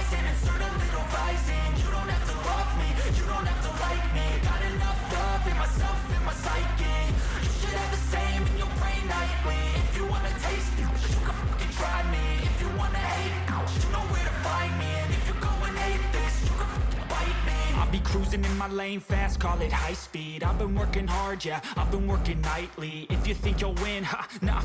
horizon, insert a little rising. You don't have to love me, you don't have to like me. Got enough love in myself, in my psyche. You should have the same in your brain nightly. If you wanna taste me, you can fucking try me. If you wanna hate, you know where to find me. And if you go and hate this, you can fucking bite me. I'll be cruising in my lane fast, call it high speed. I've been working hard, yeah, I've been working nightly. If you think you'll win, ha, nah,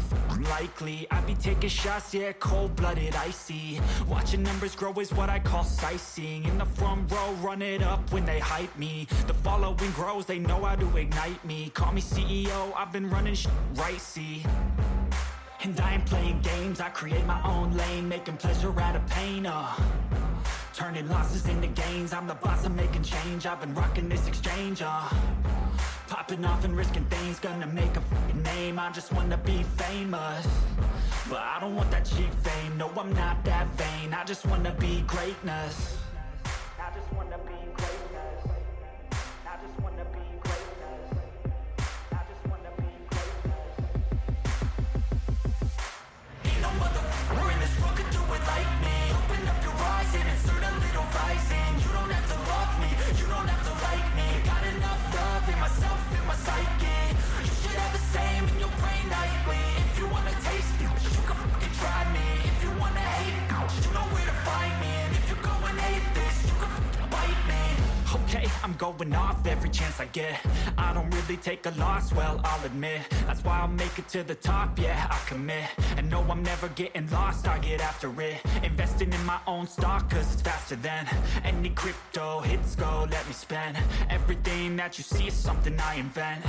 likely. I be taking shots, yeah, cold-blooded, icy. Watching numbers grow is what I call sightseeing. In the front row, run it up when they hype me. The following grows, they know how to ignite me. Call me CEO, I've been running shit right, see. And I ain't playing games, I create my own lane, making pleasure out of pain, turning losses into gains. I'm the boss, I'm making change. I've been rocking this exchange, popping off and risking things. Gonna make a f***ing name. I just wanna be famous, but I don't want that cheap fame. No, I'm not that vain. I just wanna be greatness. I just wanna be greatness. I just wanna be greatness. I just wanna be greatness. Ain't no motherfucker in this world could do it like me. Open up your eyes and insert a little rising. You don't have to love me, you don't have to like me. Got enough love in myself, in my psyche. You should have the same in your brain nightly. If you wanna taste me, you can fucking try me. If you wanna hate, you know where to find me. And if you go and hate this, you can fucking bite me. Okay, I'm going off every chance I get. I don't really take a loss, well, I'll admit. That's why I'll make it to the top, yeah, I commit. And no, I'm never getting lost, I get after it. Investing in my own stock, cause it's faster than any crypto hits go, let me spend. Everything that you see is something I invent,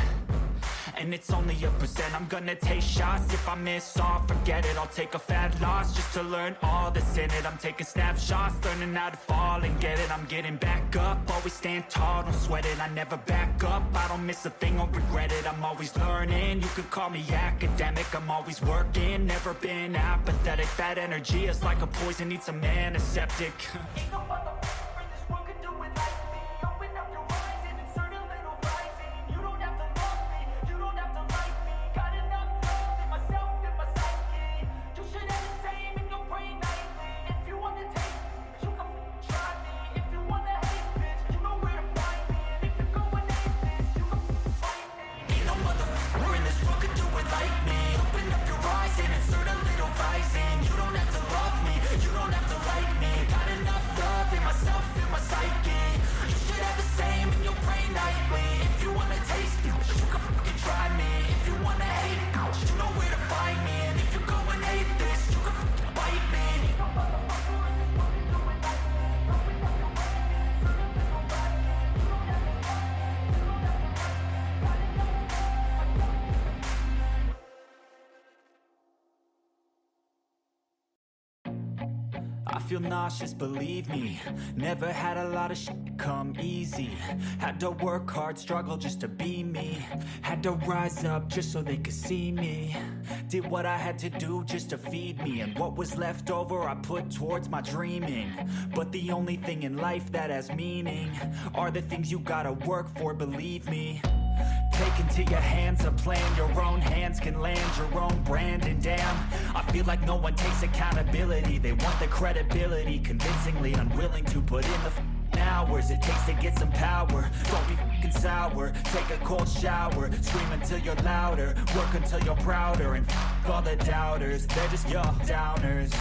and it's only a percent. I'm gonna take shots, if I miss all, forget it. I'll take a fat loss just to learn all that's in it. I'm taking snapshots, learning how to fall and get it. I'm getting back up, always stand tall, don't sweat it. I never back up, I don't miss a thing or regret it. I'm always learning, you could call me academic. I'm always working, never been apathetic. That energy is like a poison, needs some antiseptic. Ain't no motherfucker in this world could do it like me. Open up your eyes and insert a little rising. You don't have to love me, you don't have to like me. Got enough love in myself, in my psyche. You should have the same in your brain nightly. If you wanna taste me, you can f***ing try me. If you wanna hate, bitch, you know where to find me. And if you go and hate this, you can f***ing fight me. Ain't no motherfucker in this world could do it like me. Open up your eyes and insert a little rising. You don't have to love me, you don't have to like me. Got enough love in myself, in my psyche. You should have the same in your brain nightly. If you wanna taste me, you can fucking try me. If you wanna hate, you know where to find me. And if you go and hate this, you can fucking bite me. I feel nauseous, believe me. Never had a lot of shit come easy. Had to work hard, struggle just to be me. Had to rise up just so they could see me. Did what I had to do just to feed me. And what was left over I put towards my dreaming. But the only thing in life that has meaning are the things you gotta work for, believe me. Take into your hands a plan, your own hands can land your own brand. And damn, I feel like no one takes accountability. They want the credibility, convincingly unwilling to put in the hours it takes to get some power. Don't be f***ing sour, take a cold shower. Scream until you're louder, work until you're prouder. And f*** all the doubters, they're just your downers.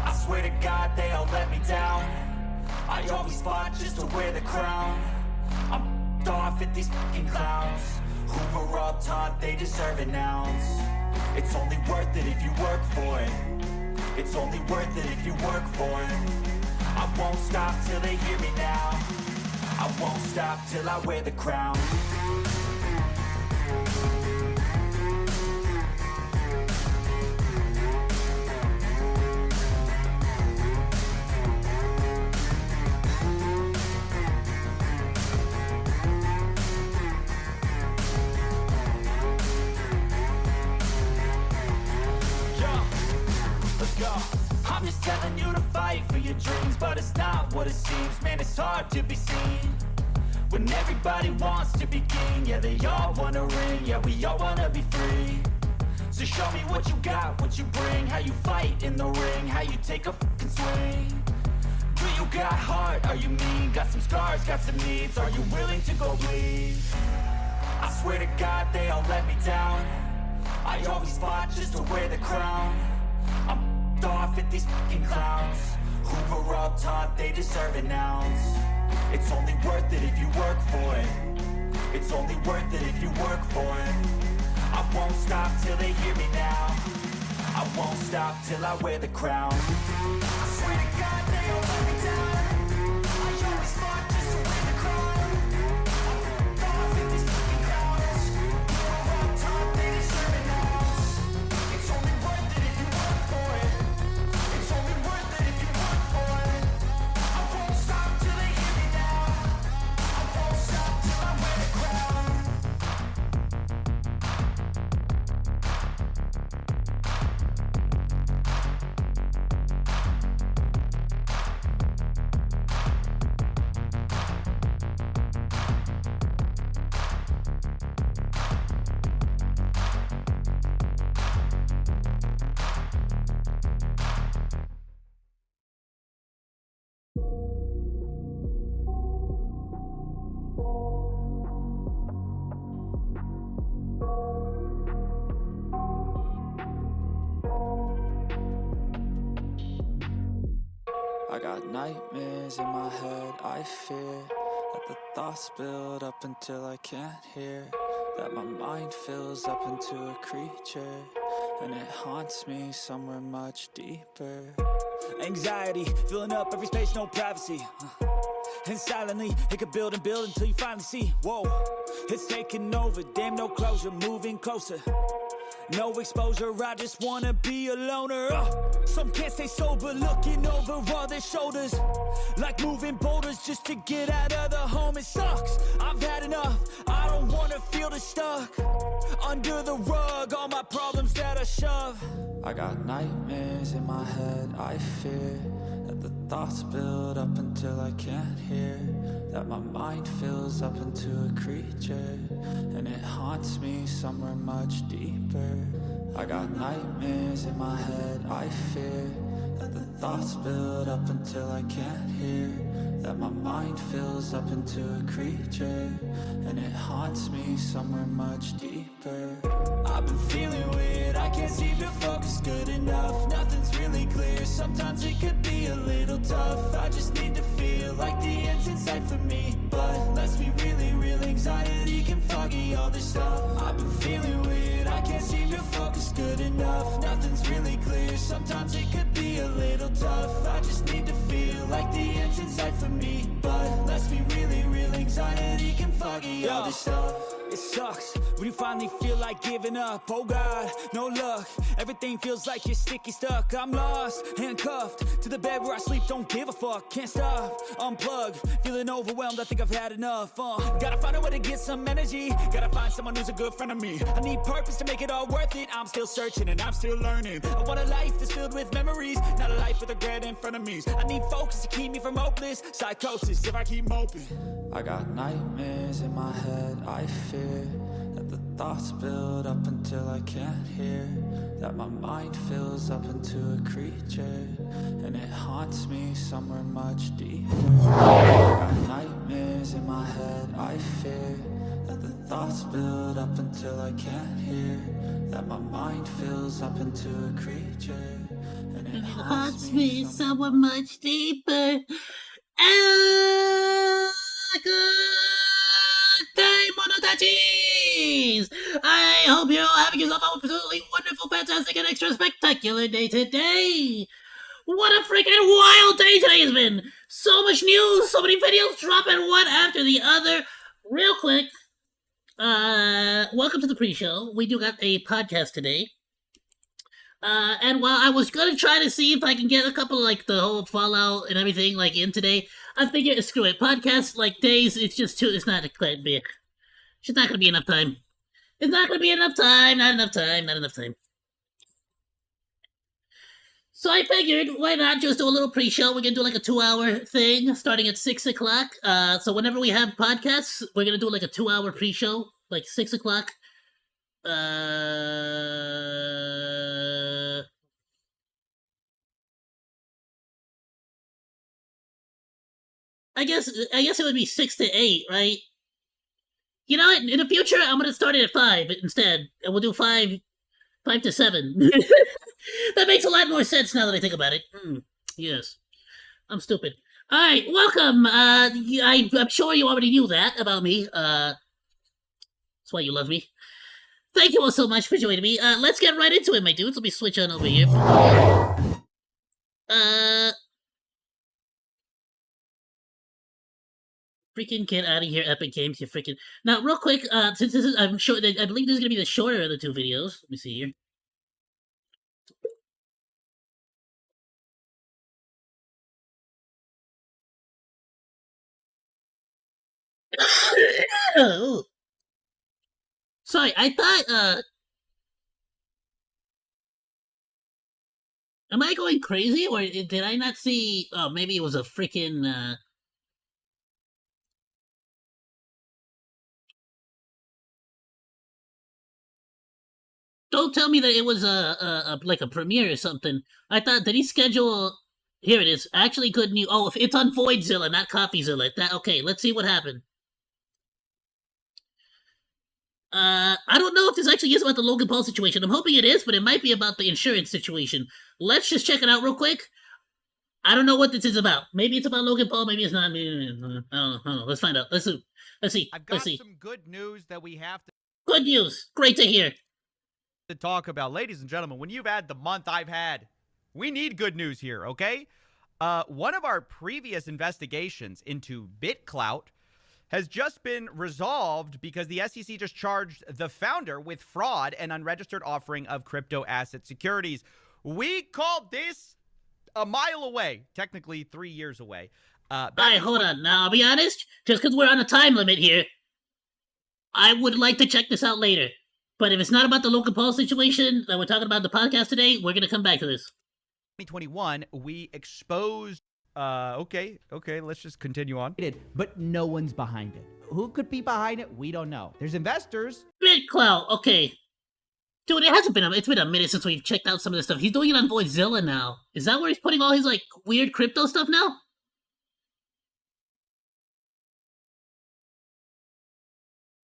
I swear to God they all let me down. I always fought just to wear the crown. I'm off at these fucking clowns who were all taught they deserve an ounce. It's only worth it if you work for it. It's only worth it if you work for it. I won't stop till they hear me now. I won't stop till I wear the crown. I'm just telling you to fight for your dreams, but it's not what it seems. Man, it's hard to be seen when everybody wants to be king. Yeah, they all wanna ring, yeah, we all wanna be free. So show me what you got, what you bring, how you fight in the ring, how you take a fucking swing. you got heart? Are you mean? Got some scars, got some needs. Are you willing to go bleed? I swear to God they all let me down. I always fought just to wear the crown. I'm off at these fucking clowns who were all taught they deserve an ounce. It's only worth it if you work for it. It's only worth it if you work for it. I won't stop till they hear me now. I won't stop till I wear the crown. I swear to God they all let me down. I always fought just to wear the crown. I'm off at these fucking clowns who were all taught they deserve an ounce. It's only worth it if you work for it. It's only worth it if you work for it. I won't stop till they hear me now. I won't stop till I wear the crown. I got nightmares in my head, I fear that the thoughts build up until I can't hear, that my mind fills up into a creature, and it haunts me somewhere much deeper. Anxiety, filling up every space, no privacy. And silently, it could build and build until you finally see, whoa, it's taking over, damn no closure, moving closer. No exposure, I just wanna be a loner. Some can't stay sober, looking over all their shoulders, like moving boulders just to get out of the home. It sucks, I've had enough, I don't wanna feel the stuck under the rug, all my problems that I shove. I got nightmares in my head, I fear that the thoughts build up until I can't hear, that my mind fills up into a creature, and it haunts me somewhere much deeper. I got nightmares in my head, I fear that the thoughts build up until I can't hear, that my mind fills up into a creature, and it haunts me somewhere much deeper. I've been feeling weird, I can't seem to focus good enough. Nothing's really clear, sometimes it could be a little tough. I just need to feel like the end's in sight for me, but let's be really real, anxiety can foggy all this stuff. I've been feeling weird, I can't seem to focus good enough. Nothing's really clear, sometimes it could be a little tough. I just need to feel like the end's in sight for me, but let's be really real, anxiety can foggy all this stuff. It sucks when you finally feel like giving up. Oh God, no luck, everything feels like you're sticky stuck. I'm lost, handcuffed to the bed where I sleep, don't give a fuck. Can't stop, unplug, feeling overwhelmed, I think I've had enough. Gotta find a way to get some energy, gotta find someone who's a good friend of me. I need purpose to make it all worth it, I'm still searching and I'm still learning. I want a life that's filled with memories, not a life with regret and frenemies. I need focus to keep me from hopeless psychosis if I keep moping. I got nightmares in my head, I fear that the thoughts build up until I can't hear, that my mind fills up into a creature, and it haunts me somewhere much deeper. I got nightmares in my head, I fear that the thoughts build up until I can't hear, that my mind fills up into a creature, and it haunts me somewhere much deeper. Good day, Monotachis! I hope you're all having yourself an absolutely wonderful, fantastic, and extra spectacular day today! What a freaking wild day today has been! So much news, so many videos dropping one after the other. Real quick, welcome to the pre-show. We do got a podcast today. And while I was gonna try to see if I can get a couple like the whole Fallout and everything like in today, I figured screw it. Podcast like days, it's just too. It's not gonna be. It's not gonna be enough time. It's not gonna be enough time. Not enough time. Not enough time. So I figured, why not just do a little pre-show? We're gonna do like a 2-hour thing, starting at 6 o'clock. So whenever we have podcasts, we're gonna do like a 2-hour pre-show, like 6 o'clock. I guess it would be 6 to 8, right? You know what? In the future, I'm gonna start it at 5 instead, and we'll do 5 to 7. That makes a lot more sense now that I think about it. Yes, I'm stupid. All right, welcome. I'm sure you already knew that about me. That's why you love me. Thank you all so much for joining me. Let's get right into it, my dudes. Let me switch on over here. Freaking get out of here, Epic Games, you freaking... Now, real quick, since this is, I'm sure, I believe this is gonna be the shorter of the two videos. Let me see here. Oh. Sorry, I thought, am I going crazy, or did I not see... Oh, maybe it was a freaking, Don't tell me that it was like a premiere or something. I thought, did he schedule... Here it is. Actually, good news. Oh, it's on Voidzilla, not Coffeezilla. Okay, let's see what happened. I don't know if this actually is about the Logan Paul situation. I'm hoping it is, but it might be about the insurance situation. Let's just check it out real quick. I don't know what this is about. Maybe it's about Logan Paul. Maybe it's not. I don't know. Let's find out. Let's see. I've got some good news that we have to. Good news. Great to hear. To talk about, ladies and gentlemen, when you've had the month I've had, we need good news here, okay? One of our previous investigations into BitClout has just been resolved because the SEC just charged the founder with fraud and unregistered offering of crypto asset securities. We called this a mile away, technically 3 years away. Alright, hold on. Now, I'll be honest, just because we're on a time limit here, I would like to check this out later. But if it's not about the Logan Paul situation that we're talking about in the podcast today, we're going to come back to this. 2021, we exposed... okay, let's just continue on. But no one's behind it. Who could be behind it? We don't know. There's investors. BitClout, okay. Dude, it's been a minute since we've checked out some of this stuff. He's doing it on Voidzilla now. Is that where he's putting all his, like, weird crypto stuff now?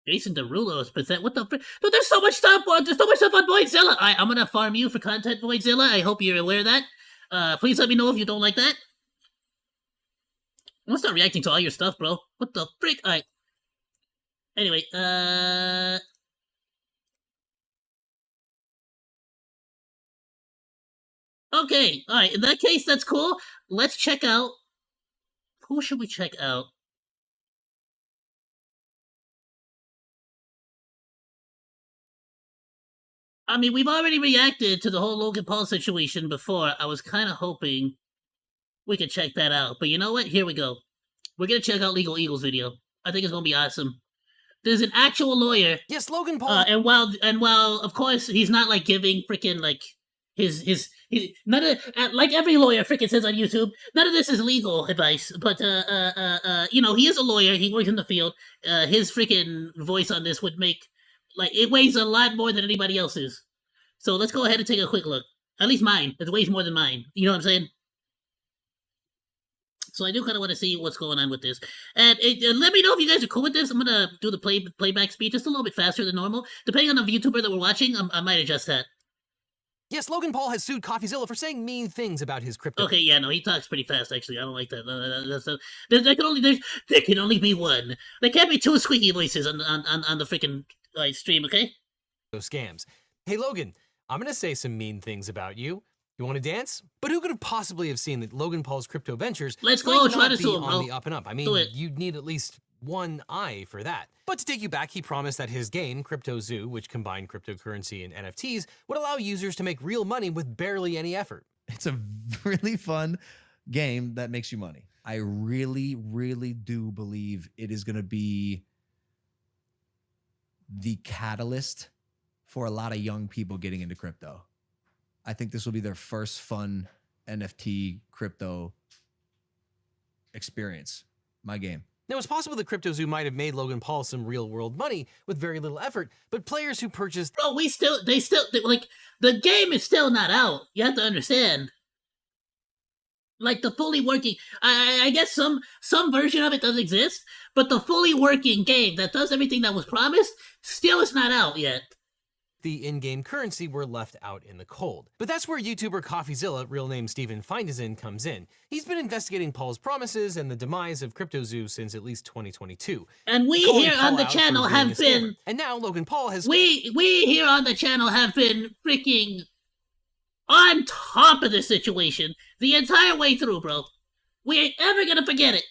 Jason Derulo's present. What the frick? Dude, there's so much stuff on Voidzilla. I'm gonna farm you for content, Voidzilla. I hope you're aware of that. Please let me know if you don't like that. I'm gonna start reacting to all your stuff, bro. What the frick? Alright. Anyway, okay, alright. In that case, that's cool. Let's check out... Who should we check out? I mean, we've already reacted to the whole Logan Paul situation before. I was kind of hoping we could check that out. But you know what? Here we go. We're going to check out Legal Eagle's video. I think it's going to be awesome. There's an actual lawyer. Yes, Logan Paul. And while of course he's not like giving freaking like his none of like every lawyer freaking says on YouTube, none of this is legal advice. But you know, he is a lawyer. He works in the field. His freaking voice on this would make like it weighs a lot more than anybody else's. So let's go ahead and take a quick look. At least mine. It weighs more than mine. You know what I'm saying? So I do kind of want to see what's going on with this. And let me know if you guys are cool with this. I'm going to do the playback speed just a little bit faster than normal. Depending on the VTuber that we're watching, I might adjust that. Yes, Logan Paul has sued Coffeezilla for saying mean things about his crypto. Okay, yeah, no, he talks pretty fast, actually. I don't like that. There can only be one. There can't be two squeaky voices on the freaking stream, okay? Scams. Hey, Logan, I'm going to say some mean things about you. You want to dance? But who could have possibly have seen that Logan Paul's crypto ventures Let's go, might try not to be sue him, on bro. the up and up? I mean, you'd need at least one eye for that. But to take you back, he promised that his game, Crypto Zoo, which combined cryptocurrency and NFTs, would allow users to make real money with barely any effort. It's a really fun game that makes you money. I really, really do believe it is going to be the catalyst for a lot of young people getting into crypto. I think this will be their first fun NFT crypto experience. My game. Now, it's possible that Crypto Zoo might have made Logan Paul some real-world money with very little effort, but players who purchased... Bro, like, the game is still not out. You have to understand. Like the fully working, I guess some version of it does exist, but the fully working game that does everything that was promised still is not out yet. The in-game currency were left out in the cold. But that's where YouTuber Coffeezilla, real name Steven Findezen, comes in. He's been investigating Paul's promises and the demise of CryptoZoo since at least 2022. And we calling here Paul on the out for channel being a have been scammer. And now Logan Paul has we here on the channel have been freaking on top of this situation the entire way through, bro. We ain't ever gonna forget it.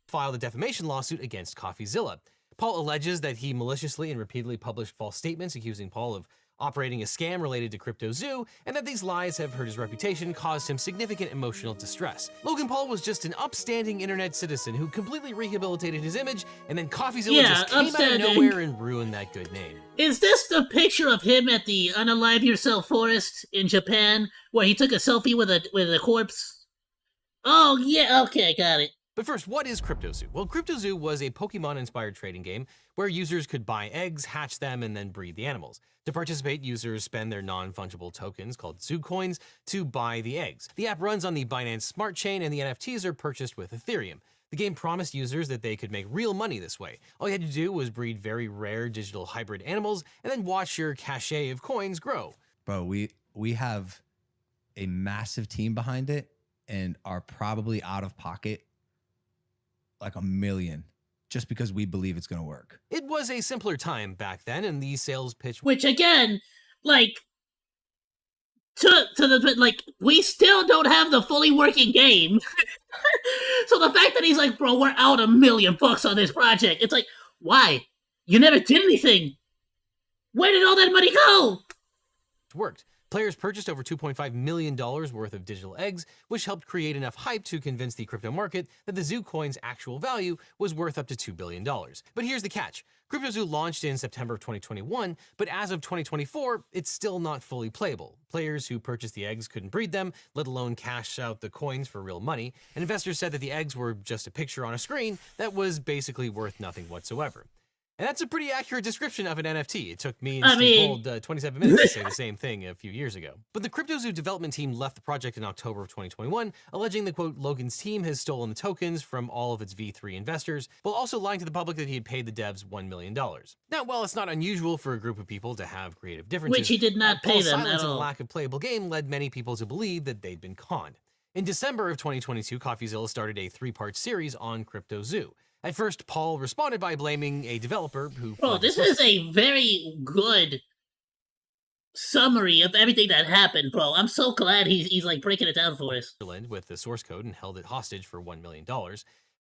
filed a defamation lawsuit against Coffeezilla. Paul alleges that he maliciously and repeatedly published false statements accusing Paul of operating a scam related to CryptoZoo, and that these lies have hurt his reputation, caused him significant emotional distress. Logan Paul was just an upstanding internet citizen who completely rehabilitated his image, and then Coffeezilla just came out of nowhere and ruined that good name. Is this the picture of him at the Unalive Yourself forest in Japan, where he took a selfie with a corpse? Oh yeah, okay, got it. But first, what is CryptoZoo? Well, CryptoZoo was a Pokemon-inspired trading game where users could buy eggs, hatch them, and then breed the animals. To participate, users spend their non-fungible tokens, called Zoo Coins, to buy the eggs. The app runs on the Binance Smart Chain, and the NFTs are purchased with Ethereum. The game promised users that they could make real money this way. All you had to do was breed very rare digital hybrid animals, and then watch your cache of coins grow. Bro, we have a massive team behind it and are probably out of pocket like $1 million just because we believe it's going to work. It was a simpler time back then, and the sales pitch, which again, like, we still don't have the fully working game. So the fact that he's like, bro, we're out $1 million on this project, it's like, why? You never did anything. Where did all that money go? worked. Players purchased over $2.5 million worth of digital eggs, which helped create enough hype to convince the crypto market that the Zoo coin's actual value was worth up to $2 billion. But here's the catch. CryptoZoo launched in September of 2021, but as of 2024, it's still not fully playable. Players who purchased the eggs couldn't breed them, let alone cash out the coins for real money, and investors said that the eggs were just a picture on a screen that was basically worth nothing whatsoever. And that's a pretty accurate description of an NFT. It took me and Steve Gold 27 minutes to say the same thing a few years ago. But the CryptoZoo development team left the project in October of 2021, alleging that, quote, Logan's team has stolen the tokens from all of its V3 investors, while also lying to the public that he had paid the devs $1 million. Now, while it's not unusual for a group of people to have creative differences, which he did not pay them silence at all. and the lack of playable game led many people to believe that they'd been conned. In December of 2022, Coffeezilla started a 3-part series on CryptoZoo. At first, Paul responded by blaming a developer who... Oh, this is a very good summary of everything that happened, bro. I'm so glad he's like breaking it down for us. ...with the source code and held it hostage for $1 million.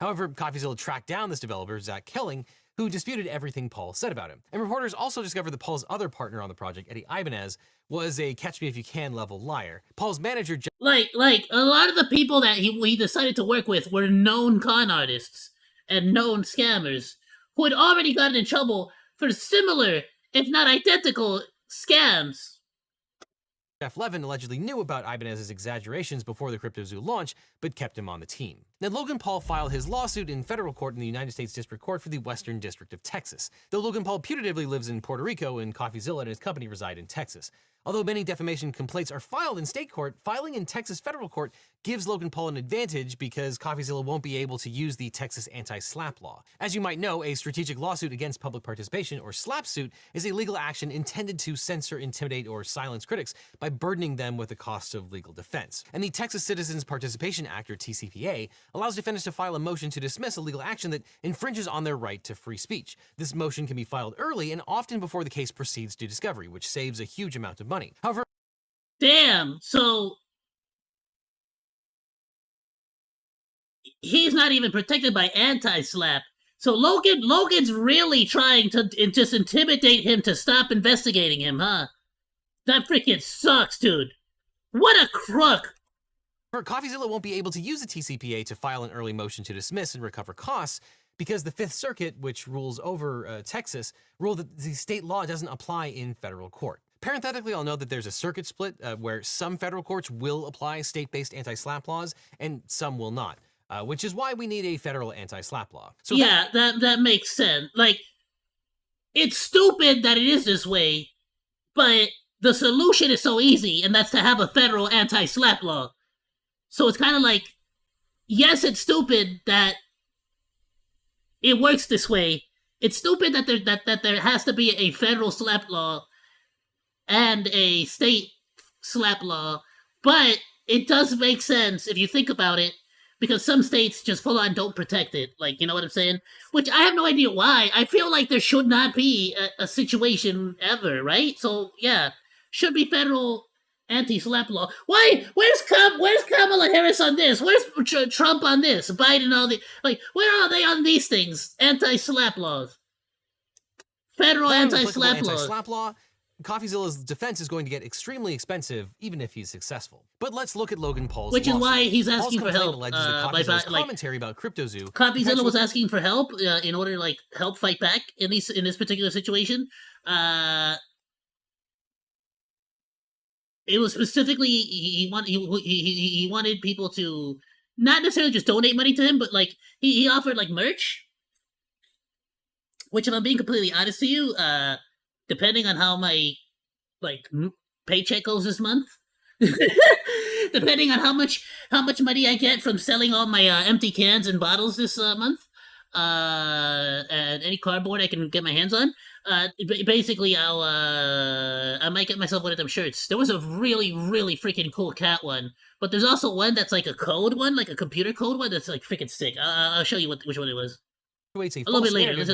However, Coffeezilla tracked down this developer, Zach Kelling, who disputed everything Paul said about him. And reporters also discovered that Paul's other partner on the project, Eddie Ibanez, was a catch-me-if-you-can level liar. Paul's manager... Like, a lot of the people that he decided to work with were known con artists and known scammers who had already gotten in trouble for similar, if not identical, scams. Jeff Levin allegedly knew about Ibanez's exaggerations before the CryptoZoo launch, but kept him on the team. Now, Logan Paul filed his lawsuit in federal court in the United States District Court for the Western District of Texas, though Logan Paul putatively lives in Puerto Rico and Coffeezilla and his company reside in Texas. Although many defamation complaints are filed in state court, filing in Texas federal court gives Logan Paul an advantage because Coffeezilla won't be able to use the Texas anti-SLAPP law. As you might know, a strategic lawsuit against public participation, or SLAPP suit, is a legal action intended to censor, intimidate, or silence critics by burdening them with the cost of legal defense. And the Texas Citizens Participation Act, or TCPA, allows defendants to file a motion to dismiss a legal action that infringes on their right to free speech. This motion can be filed early and often before the case proceeds to discovery, which saves a huge amount of money. However, damn, so he's not even protected by anti-SLAPP. So Logan's really trying to just intimidate him to stop investigating him, huh? That freaking sucks, dude. What a crook. Coffeezilla won't be able to use the TCPA to file an early motion to dismiss and recover costs because the Fifth Circuit, which rules over Texas, ruled that the state law doesn't apply in federal court. Parenthetically, I'll note that there's a circuit split where some federal courts will apply state-based anti-SLAPP laws and some will not, which is why we need a federal anti-SLAPP law. So yeah, that makes sense. Like, it's stupid that it is this way, but the solution is so easy, and that's to have a federal anti-SLAPP law. So it's kind of like, yes, it's stupid that it works this way. It's stupid that there has to be a federal slap law and a state slap law, but it does make sense if you think about it, because some states just full on don't protect it. Like, you know what I'm saying? Which I have no idea why. I feel like there should not be a situation ever, right? So yeah, should be federal anti-slap law. Why? Where's Kamala Harris on this? Where's Trump on this? Biden, all the like. Where are they on these things? Anti-slap laws. Federal anti-slap laws. Anti-slap law. Coffeezilla's defense is going to get extremely expensive, even if he's successful. But let's look at Logan Paul's Which is lawsuit. why he's asking Paul's for help. alleges that Coffeezilla's commentary about CryptoZoo. Coffeezilla was asking for help in order to like help fight back in this particular situation. It was specifically he wanted people to not necessarily just donate money to him, but like he offered like merch. Which, if I'm being completely honest to you, depending on how my like paycheck goes this month, depending on how much money I get from selling all my empty cans and bottles this month, and any cardboard I can get my hands on, basically I might get myself one of them shirts. There was a really freaking cool cat one, but there's also one that's like a code one, like a computer code one that's like freaking sick. I'll show you which one it was. A little bit later. Let's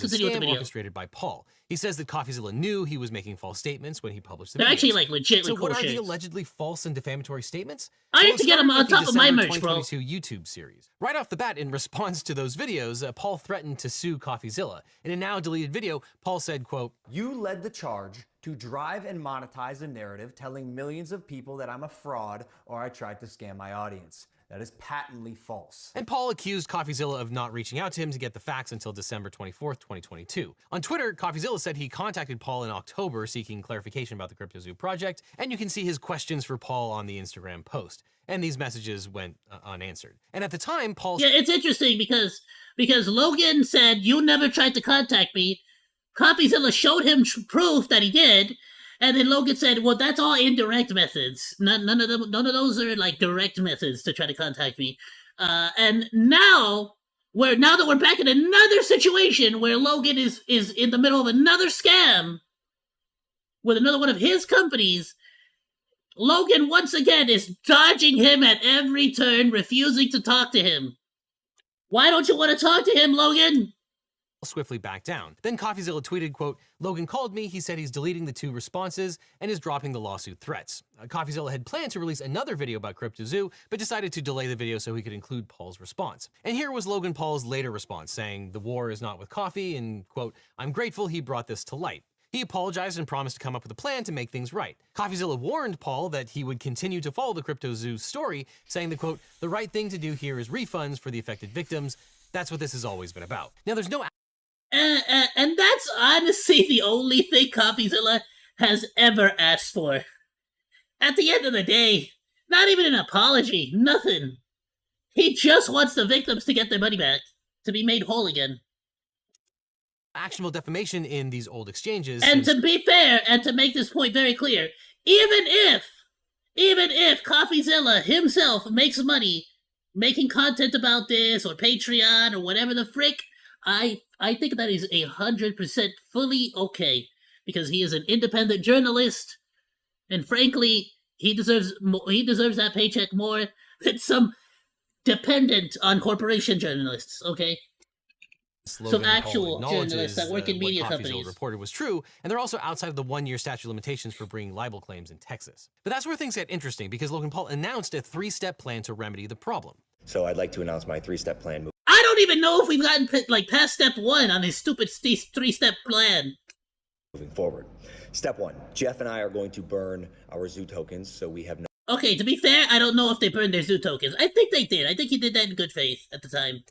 continue with the video. Orchestrated by Paul. He says that Coffeezilla knew he was making false statements when he published the They're videos. actually like legit. So cool what are the shirts. allegedly false and defamatory statements? I need to get them on top of my merch, bro. 2022 YouTube series. Right off the bat, in response to those videos, Paul threatened to sue Coffeezilla. In a now deleted video, Paul said, quote, "You led the charge to drive and monetize a narrative telling millions of people that I'm a fraud or I tried to scam my audience. That is patently false." And Paul accused Coffeezilla of not reaching out to him to get the facts until December 24th, 2022. On Twitter, Coffeezilla said he contacted Paul in October seeking clarification about the CryptoZoo project, and you can see his questions for Paul on the Instagram post. And these messages went unanswered. And at the time, Paul... Yeah, it's interesting because Logan said, "You never tried to contact me." Coffeezilla showed him proof that he did, and then Logan said, "Well, that's all indirect methods. None of those are like direct methods to try to contact me." And now that we're back in another situation where Logan is in the middle of another scam with another one of his companies, Logan once again is dodging him at every turn, refusing to talk to him. Why don't you want to talk to him, Logan? Swiftly backed down. Then Coffeezilla tweeted, quote, "Logan called me. He said he's deleting the 2 responses and is dropping the lawsuit threats." Coffeezilla had planned to release another video about CryptoZoo, but decided to delay the video so he could include Paul's response. And here was Logan Paul's later response, saying the war is not with coffee, and, quote, "I'm grateful he brought this to light." He apologized and promised to come up with a plan to make things right. Coffeezilla warned Paul that he would continue to follow the CryptoZoo story, saying that, quote, "The right thing to do here is refunds for the affected victims. That's what this has always been about." Now, there's no... And that's honestly the only thing Coffeezilla has ever asked for. At the end of the day, not even an apology, nothing. He just wants the victims to get their money back, to be made whole again. Actionable defamation in these old exchanges. And to be fair, and to make this point very clear, even if Coffeezilla himself makes money making content about this, or Patreon, or whatever the frick, I think that is 100% fully okay, because he is an independent journalist, and frankly, he deserves that paycheck more than some dependent on corporation journalists. Okay, some actual journalists that work in media companies. Reported was true, and they're also outside of the 1-year statute of limitations for bringing libel claims in Texas. But that's where things get interesting, because Logan Paul announced a 3-step plan to remedy the problem. So I'd like to announce my 3-step plan. I don't even know if we've gotten like past step 1 on his stupid 3-step plan. Moving forward. Step 1, Jeff and I are going to burn our zoo tokens, so we have no... Okay, to be fair, I don't know if they burned their zoo tokens. I think they did. I think he did that in good faith at the time.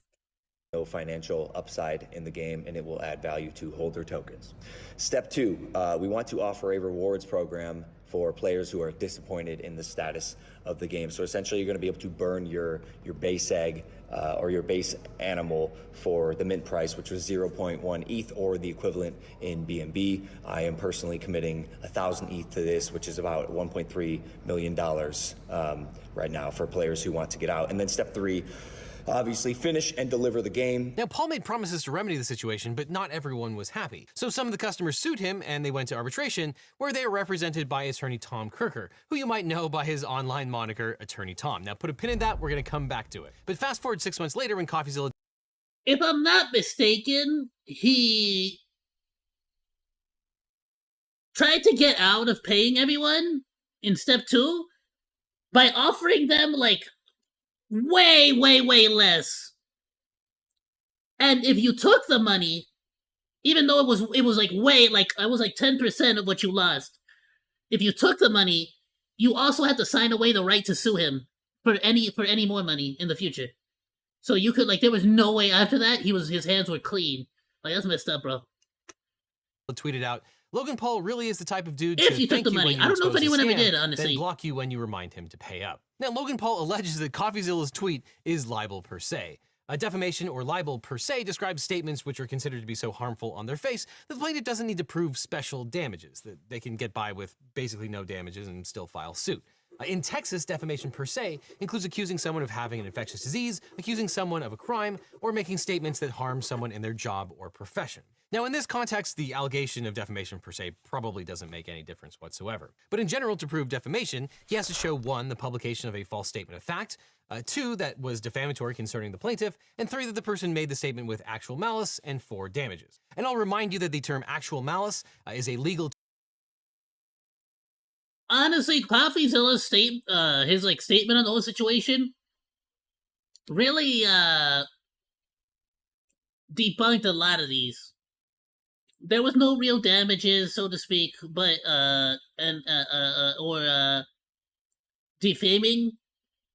No financial upside in the game, and it will add value to holder tokens. Step 2, we want to offer a rewards program for players who are disappointed in the status of the game. So essentially, you're going to be able to burn your base egg or your base animal for the mint price, which was 0.1 ETH or the equivalent in BNB. I am personally committing 1,000 ETH to this, which is about $1.3 million right now for players who want to get out. And then step 3, obviously finish and deliver the game. Now, Paul made promises to remedy the situation, but not everyone was happy. So some of the customers sued him, and they went to arbitration, where they are represented by attorney Tom Kirker, who you might know by his online moniker, Attorney Tom. Now, put a pin in that, we're going to come back to it. But fast forward 6 months later when Coffeezilla... If I'm not mistaken, he tried to get out of paying everyone in step 2 by offering them, like, way less. And if you took the money, even though it was like way, like, I was like 10% of what you lost, if you took the money, you also had to sign away the right to sue him for any more money in the future. So you could, like, there was no way after that his hands were clean. Like, that's messed up, bro. Tweeted out, Logan Paul really is the type of dude if to you took thank the you money. when you I don't know if expose a anyone ever scam, did, honestly. then block you when you remind him to pay up. Now, Logan Paul alleges that Coffeezilla's tweet is libel per se. A defamation or libel per se describes statements which are considered to be so harmful on their face that the plaintiff doesn't need to prove special damages, that they can get by with basically no damages and still file suit. In Texas, defamation per se includes accusing someone of having an infectious disease, accusing someone of a crime, or making statements that harm someone in their job or profession. Now, in this context, the allegation of defamation per se probably doesn't make any difference whatsoever. But in general, to prove defamation, he has to show 1, the publication of a false statement of fact, 2, that was defamatory concerning the plaintiff, and 3, that the person made the statement with actual malice, and 4, damages. And I'll remind you that the term actual malice is a legal... Honestly, Coffeezilla's statement on the whole situation really debunked a lot of these. There was no real damages, so to speak, but defaming,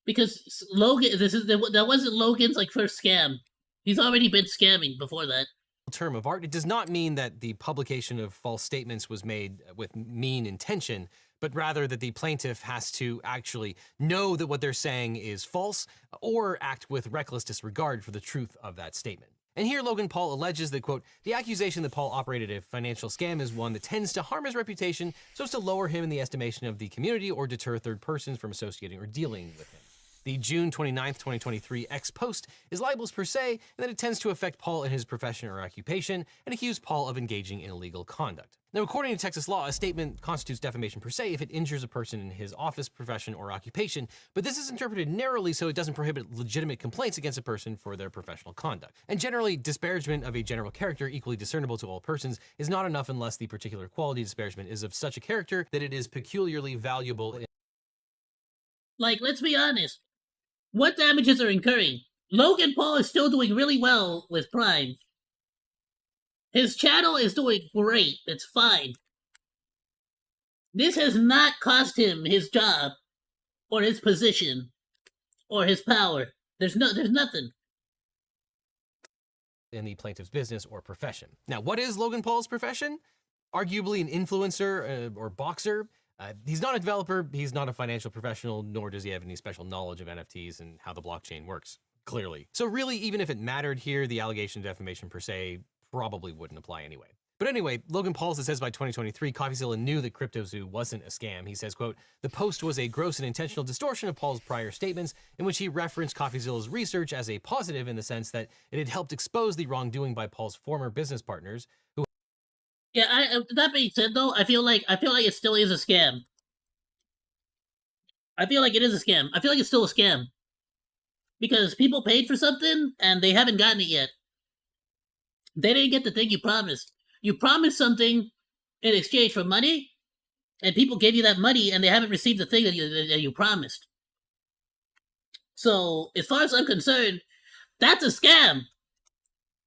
because Logan, that wasn't Logan's like first scam. He's already been scamming before that. Term of art. It does not mean that the publication of false statements was made with mean intention, but rather that the plaintiff has to actually know that what they're saying is false or act with reckless disregard for the truth of that statement. And here Logan Paul alleges that, quote, the accusation that Paul operated a financial scam is one that tends to harm his reputation so as to lower him in the estimation of the community or deter third persons from associating or dealing with him. The June 29th, 2023 X post is libelous per se, and that it tends to affect Paul in his profession or occupation and accuse Paul of engaging in illegal conduct. Now, according to Texas law, a statement constitutes defamation per se if it injures a person in his office, profession, or occupation, but this is interpreted narrowly so it doesn't prohibit legitimate complaints against a person for their professional conduct. And generally, disparagement of a general character equally discernible to all persons is not enough unless the particular quality disparagement is of such a character that it is peculiarly valuable. Like, let's be honest. What damages are incurring? Logan Paul is still doing really well with Prime. His channel is doing great. It's fine. This has not cost him his job, or his position, or his power. There's nothing. In the plaintiff's business or profession. Now, what is Logan Paul's profession? Arguably an influencer or boxer. He's not a developer, he's not a financial professional, nor does he have any special knowledge of NFTs and how the blockchain works, clearly. So really, even if it mattered here, the allegation of defamation per se probably wouldn't apply anyway. But anyway, Logan Paul says by 2023, Coffeezilla knew that CryptoZoo wasn't a scam. He says, quote, the post was a gross and intentional distortion of Paul's prior statements in which he referenced Coffeezilla's research as a positive in the sense that it had helped expose the wrongdoing by Paul's former business partners who... Yeah, that being said, though, I feel like it still is a scam. I feel like it is a scam. I feel like it's still a scam. Because people paid for something, and they haven't gotten it yet. They didn't get the thing you promised. You promised something in exchange for money, and people gave you that money, and they haven't received the thing that you promised. So, as far as I'm concerned, that's a scam.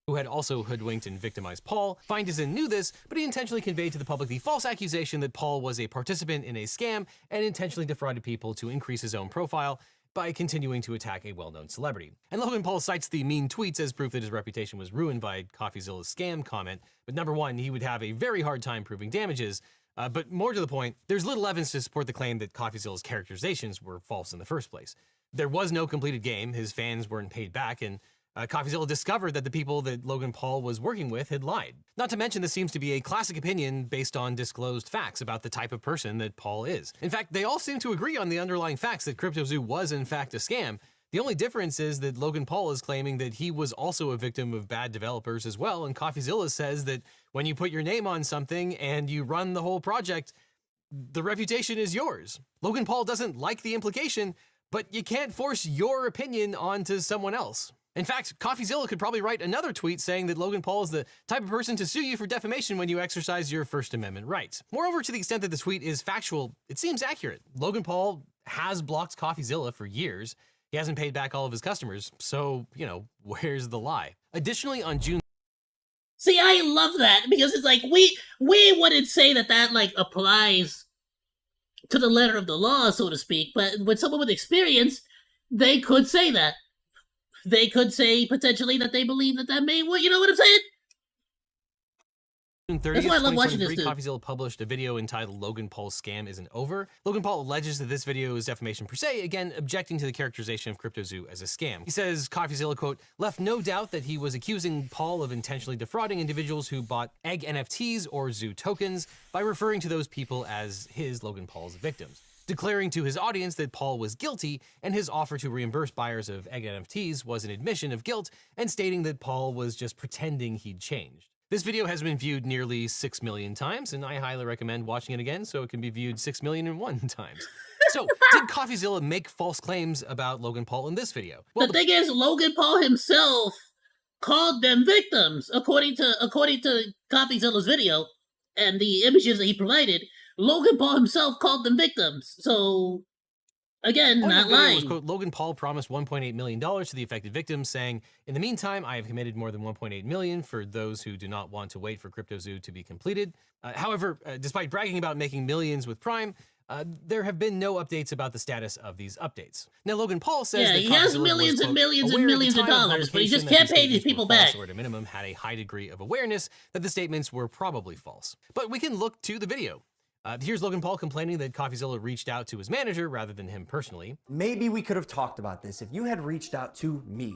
Who had also hoodwinked and victimized Paul. Feinstein knew this, but he intentionally conveyed to the public the false accusation that Paul was a participant in a scam and intentionally defrauded people to increase his own profile by continuing to attack a well-known celebrity. And Logan Paul cites the mean tweets as proof that his reputation was ruined by Coffeezilla's scam comment, but number one, he would have a very hard time proving damages, But more to the point, there's little evidence to support the claim that Coffeezilla's characterizations were false in the first place. There was no completed game, his fans weren't paid back, and Coffeezilla discovered that the people that Logan Paul was working with had lied. Not to mention, this seems to be a classic opinion based on disclosed facts about the type of person that Paul is. In fact, they all seem to agree on the underlying facts that CryptoZoo was in fact a scam. The only difference is that Logan Paul is claiming that he was also a victim of bad developers as well, and Coffeezilla says that when you put your name on something and you run the whole project, the reputation is yours. Logan Paul doesn't like the implication, but you can't force your opinion onto someone else. In fact, Coffeezilla could probably write another tweet saying that Logan Paul is the type of person to sue you for defamation when you exercise your First Amendment rights. Moreover, to the extent that the tweet is factual, it seems accurate. Logan Paul has blocked Coffeezilla for years. He hasn't paid back all of his customers, so, where's the lie? Additionally, on June... See, I love that, because it's like, we wouldn't say that, like, applies to the letter of the law, so to speak, but with someone with experience, they could say that. They could say, potentially, that they believe that may work, you know what I'm saying? June 30th, That's why I love watching this, 2023, dude. Coffeezilla published a video entitled Logan Paul's Scam Isn't Over. Logan Paul alleges that this video is defamation per se, again, objecting to the characterization of CryptoZoo as a scam. He says Coffeezilla, quote, left no doubt that he was accusing Paul of intentionally defrauding individuals who bought egg NFTs or Zoo tokens by referring to those people as his, Logan Paul's, victims, declaring to his audience that Paul was guilty, and his offer to reimburse buyers of egg NFTs was an admission of guilt, and stating that Paul was just pretending he'd changed. This video has been viewed nearly 6 million times, and I highly recommend watching it again so it can be viewed 6,000,001 times. So, did Coffeezilla make false claims about Logan Paul in this video? Well, the thing is, Logan Paul himself called them victims, according to Coffeezilla's video and the images that he provided. Logan Paul himself called them victims. So, again, not lying. Was, quote, Logan Paul promised $1.8 million to the affected victims, saying, in the meantime, I have committed more than $1.8 million for those who do not want to wait for CryptoZoo to be completed. However, despite bragging about making millions with Prime, there have been no updates about the status of these updates. Now, Logan Paul says that he has millions and millions and millions of dollars, but he just can't pay these people back. Or at a minimum, had a high degree of awareness that the statements were probably false. But we can look to the video. Here's Logan Paul complaining that Coffeezilla reached out to his manager rather than him personally. Maybe we could have talked about this if you had reached out to me,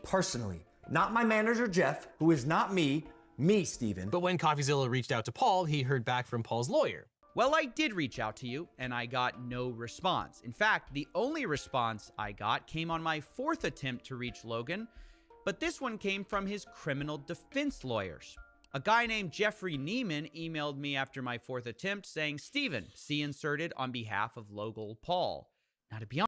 personally. Not my manager, Jeff, who is not me, Steven. But when Coffeezilla reached out to Paul, he heard back from Paul's lawyer. Well, I did reach out to you, and I got no response. In fact, the only response I got came on my 4th attempt to reach Logan, but this one came from his criminal defense lawyers. A guy named Jeffrey Neiman emailed me after my 4th attempt saying, Steven, see inserted on behalf of Logan Paul. Now, to be honest,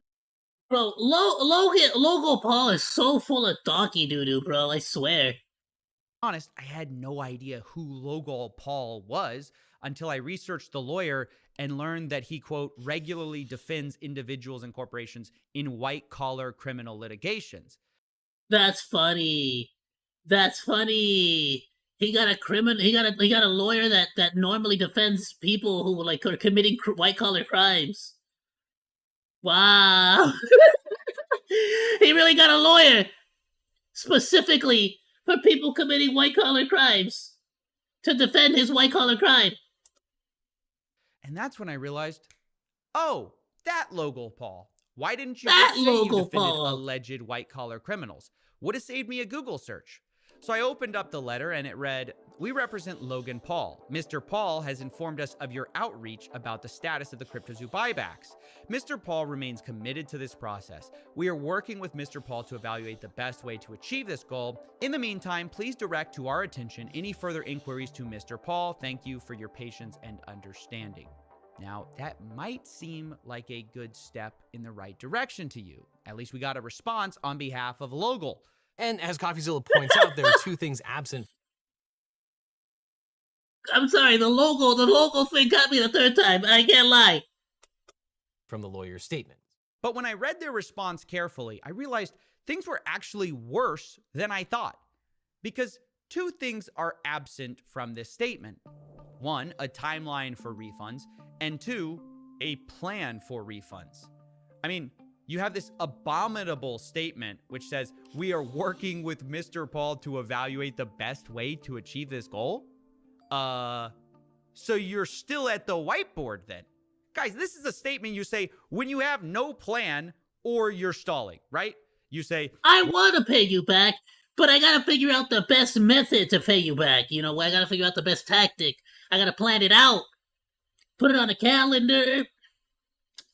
bro, Logan Paul is so full of donkey doo-doo, bro, I swear. I had no idea who Logan Paul was until I researched the lawyer and learned that he, quote, regularly defends individuals and corporations in white-collar criminal litigations. That's funny. That's funny. He got a lawyer that normally defends people who like are committing white collar crimes. Wow. He really got a lawyer specifically for people committing white collar crimes to defend his white collar crime. And that's when I realized, oh, that Logan Paul. Why didn't you That just say you Logan defended Paul. alleged white collar criminals? Would have saved me a Google search. So I opened up the letter and it read, we represent Logan Paul. Mr. Paul has informed us of your outreach about the status of the CryptoZoo buybacks. Mr. Paul remains committed to this process. We are working with Mr. Paul to evaluate the best way to achieve this goal. In the meantime, please direct to our attention any further inquiries to Mr. Paul. Thank you for your patience and understanding. Now, that might seem like a good step in the right direction to you. At least we got a response on behalf of Logan. And as Coffeezilla points out, there are two things absent. I'm sorry, the logo thing got me the 3rd time. I can't lie. From the lawyer's statement. But when I read their response carefully, I realized things were actually worse than I thought. Because 2 things are absent from this statement. 1, a timeline for refunds, and 2, a plan for refunds. I mean, you have this abominable statement which says, we are working with Mr. Paul to evaluate the best way to achieve this goal. So you're still at the whiteboard then. Guys, this is a statement you say when you have no plan or you're stalling, right? You say, I want to pay you back, but I gotta figure out the best method to pay you back. You know, I gotta figure out the best tactic. I gotta plan it out. Put it on a calendar.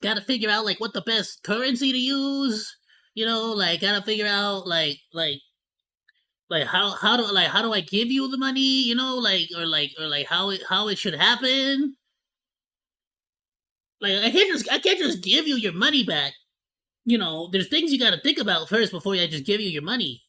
Gotta figure out, like, what the best currency to use. You know, like, gotta figure out, like how do I give you the money? You know, or how it should happen. Like, I can't just give you your money back. You know, there's things you gotta think about first before I just give you your money.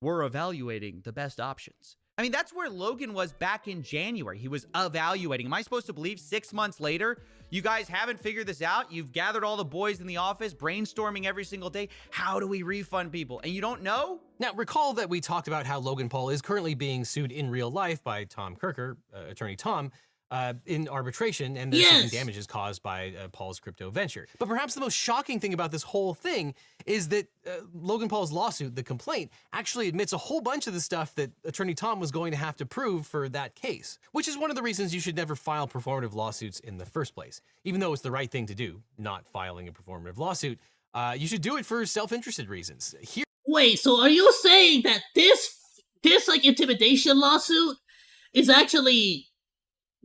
we're evaluating the best options. I mean, that's where Logan was back in January. He was evaluating. Am I supposed to believe 6 months later, you guys haven't figured this out? You've gathered all the boys in the office, brainstorming every single day. How do we refund people? And you don't know? Now, recall that we talked about how Logan Paul is currently being sued in real life by Tom Kirker, attorney Tom, in arbitration, and there's certain damages caused by Paul's crypto venture. But perhaps the most shocking thing about this whole thing is that Logan Paul's lawsuit, the complaint, actually admits a whole bunch of the stuff that attorney Tom was going to have to prove for that case, which is one of the reasons you should never file performative lawsuits in the first place. Even though it's the right thing to do, not filing a performative lawsuit, you should do it for self-interested reasons. Wait, so are you saying that this like intimidation lawsuit is actually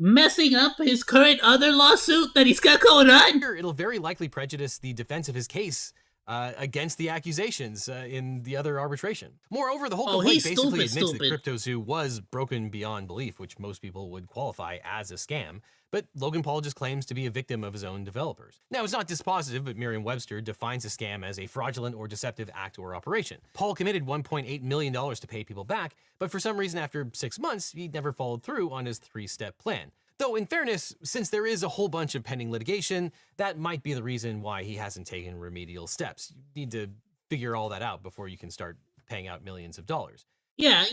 messing up his current other lawsuit that he's got going on? It'll very likely prejudice the defense of his case against the accusations in the other arbitration. Moreover, the whole complaint basically admits that CryptoZoo was broken beyond belief, which most people would qualify as a scam. But Logan Paul just claims to be a victim of his own developers. Now, it's not dispositive, but Merriam-Webster defines a scam as a fraudulent or deceptive act or operation. Paul committed $1.8 million to pay people back, but for some reason after 6 months, he never followed through on his 3-step plan. Though, in fairness, since there is a whole bunch of pending litigation, that might be the reason why he hasn't taken remedial steps. You need to figure all that out before you can start paying out millions of dollars. Yeah.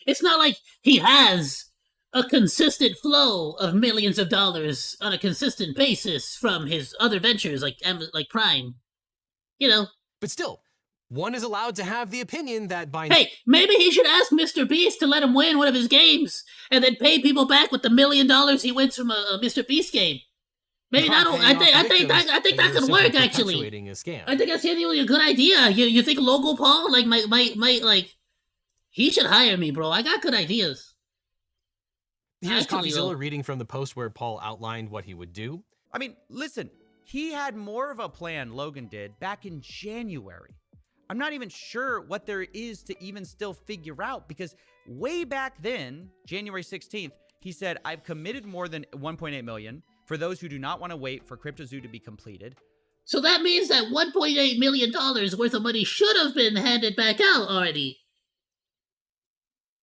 It's not like he has a consistent flow of millions of dollars on a consistent basis from his other ventures like Prime. You know. But still, one is allowed to have the opinion that by... Hey, maybe he should ask Mr.Beast to let him win one of his games and then pay people back with the $1 million he wins from a Mr.Beast game. Maybe that'll... I think that could work, actually. A scam. I think that's genuinely a good idea. You think Logan Paul, like, might, like... He should hire me, bro. I got good ideas. Here's Coffeezilla reading from the post where Paul outlined what he would do. I mean, listen, he had more of a plan, Logan did, back in January. I'm not even sure what there is to even still figure out, because way back then, January 16th, he said, I've committed more than 1.8 million for those who do not want to wait for CryptoZoo to be completed. So that means that $1.8 million worth of money should have been handed back out already.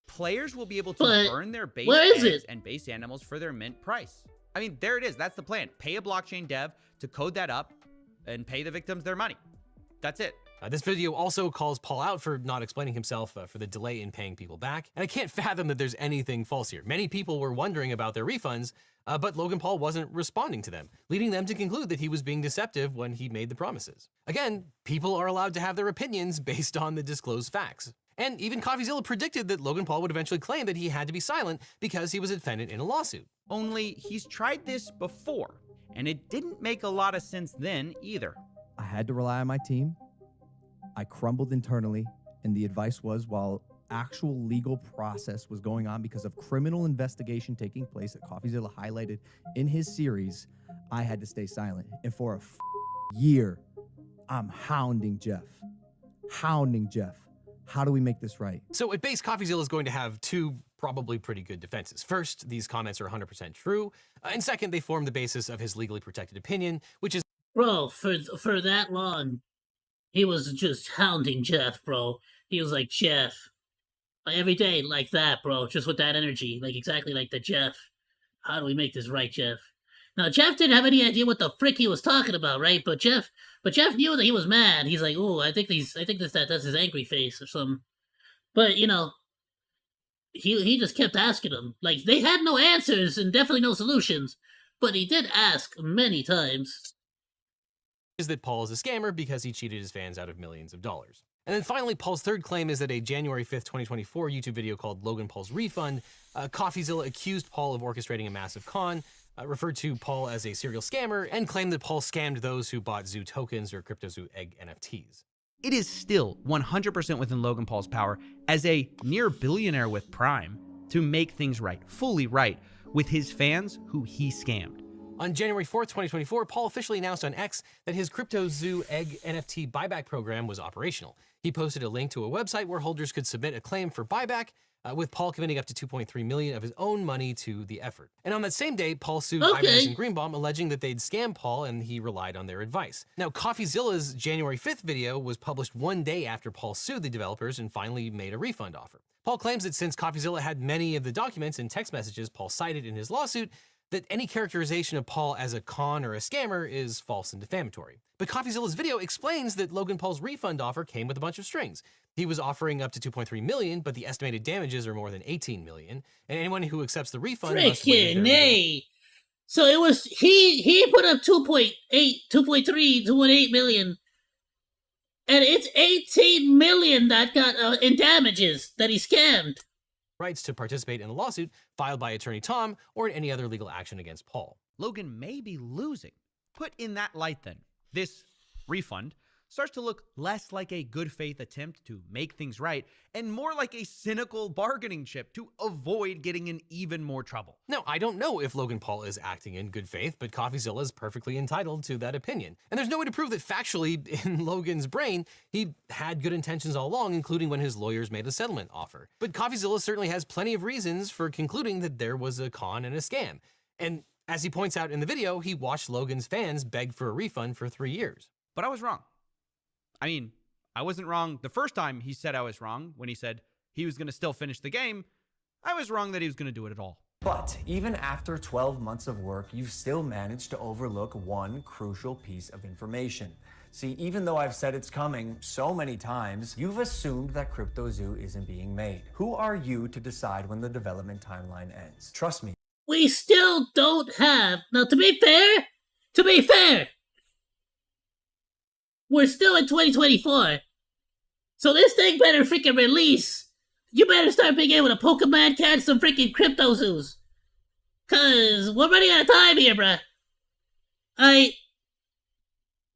Players will be able to burn their base eggs and base animals for their mint price. I mean, there it is. That's the plan. Pay a blockchain dev to code that up and pay the victims their money. That's it. This video also calls Paul out for not explaining himself for the delay in paying people back. And I can't fathom that there's anything false here. Many people were wondering about their refunds, but Logan Paul wasn't responding to them, leading them to conclude that he was being deceptive when he made the promises. Again, people are allowed to have their opinions based on the disclosed facts. And even Coffeezilla predicted that Logan Paul would eventually claim that he had to be silent because he was a defendant in a lawsuit. Only he's tried this before, and it didn't make a lot of sense then either. I had to rely on my team. I crumbled internally, and the advice was, while actual legal process was going on because of criminal investigation taking place that Coffeezilla highlighted in his series, I had to stay silent. And for a year, I'm hounding Jeff. How do we make this right? So at base, Coffeezilla is going to have two probably pretty good defenses. First, these comments are 100% true. And second, they form the basis of his legally protected opinion, which is... Bro, for that long, he was just hounding Jeff, bro. He was like, Jeff. Like, every day like that, bro. Just with that energy. Like, exactly like the Jeff. How do we make this right, Jeff? Now, Jeff didn't have any idea what the frick he was talking about, right? But Jeff knew that he was mad. He's like, oh, I think that's his angry face or something. But, you know, he just kept asking him. Like, they had no answers and definitely no solutions. But he did ask many times. Is that Paul is a scammer because he cheated his fans out of millions of dollars. And then finally, Paul's third claim is that a January 5th, 2024 YouTube video called Logan Paul's Refund, Coffeezilla accused Paul of orchestrating a massive con, referred to Paul as a serial scammer, and claimed that Paul scammed those who bought Zoo tokens or CryptoZoo egg NFTs. It is still 100% within Logan Paul's power as a near billionaire with Prime to make things right, fully right, with his fans who he scammed. On January 4th, 2024, Paul officially announced on X that his CryptoZoo egg NFT buyback program was operational. He posted a link to a website where holders could submit a claim for buyback, with Paul committing up to $2.3 million of his own money to the effort. And on that same day, Paul sued Ibanez and Greenbaum, alleging that they'd scammed Paul and he relied on their advice. Now, Coffeezilla's January 5th video was published one day after Paul sued the developers and finally made a refund offer. Paul claims that since Coffeezilla had many of the documents and text messages Paul cited in his lawsuit, that any characterization of Paul as a con or a scammer is false and defamatory. But Coffeezilla's video explains that Logan Paul's refund offer came with a bunch of strings. He was offering up to $2.3 million, but the estimated damages are more than $18 million, and anyone who accepts the refund must waive their nay. So it was he put up 2.8, 2.3, 2.8 million, and it's 18 million that got in damages that he scammed. Rights to participate in a lawsuit filed by attorney Tom or in any other legal action against Paul. Logan may be losing. Put in that light then, this refund starts to look less like a good faith attempt to make things right and more like a cynical bargaining chip to avoid getting in even more trouble. Now, I don't know if Logan Paul is acting in good faith, but Coffeezilla is perfectly entitled to that opinion. And there's no way to prove that factually, in Logan's brain, he had good intentions all along, including when his lawyers made a settlement offer. But Coffeezilla certainly has plenty of reasons for concluding that there was a con and a scam. And as he points out in the video, he watched Logan's fans beg for a refund for 3 years. But I was wrong. I mean, I wasn't wrong the first time he said I was wrong when he said he was going to still finish the game. I was wrong that he was going to do it at all. But even after 12 months of work, you've still managed to overlook one crucial piece of information. See, even though I've said it's coming so many times, you've assumed that CryptoZoo isn't being made. Who are you to decide when the development timeline ends? Trust me. We still don't have. Now, to be fair, we're still in 2024. So this thing better freaking release. You better start being able to Pokemon catch some freaking CryptoZoos. Cause we're running out of time here, bruh.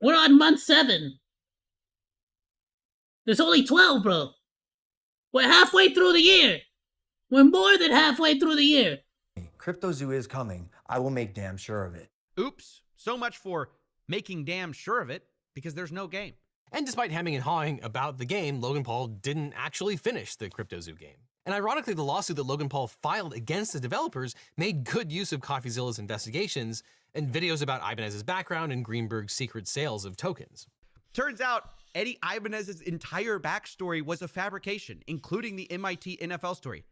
We're on month 7. There's only 12, bro. We're halfway through the year. We're more than halfway through the year. CryptoZoo is coming. I will make damn sure of it. Oops. So much for making damn sure of it, because there's no game. And despite hemming and hawing about the game, Logan Paul didn't actually finish the CryptoZoo game. And ironically, the lawsuit that Logan Paul filed against the developers made good use of Coffeezilla's investigations and videos about Ibanez's background and Greenberg's secret sales of tokens. Turns out Eddie Ibanez's entire backstory was a fabrication, including the MIT NFL story.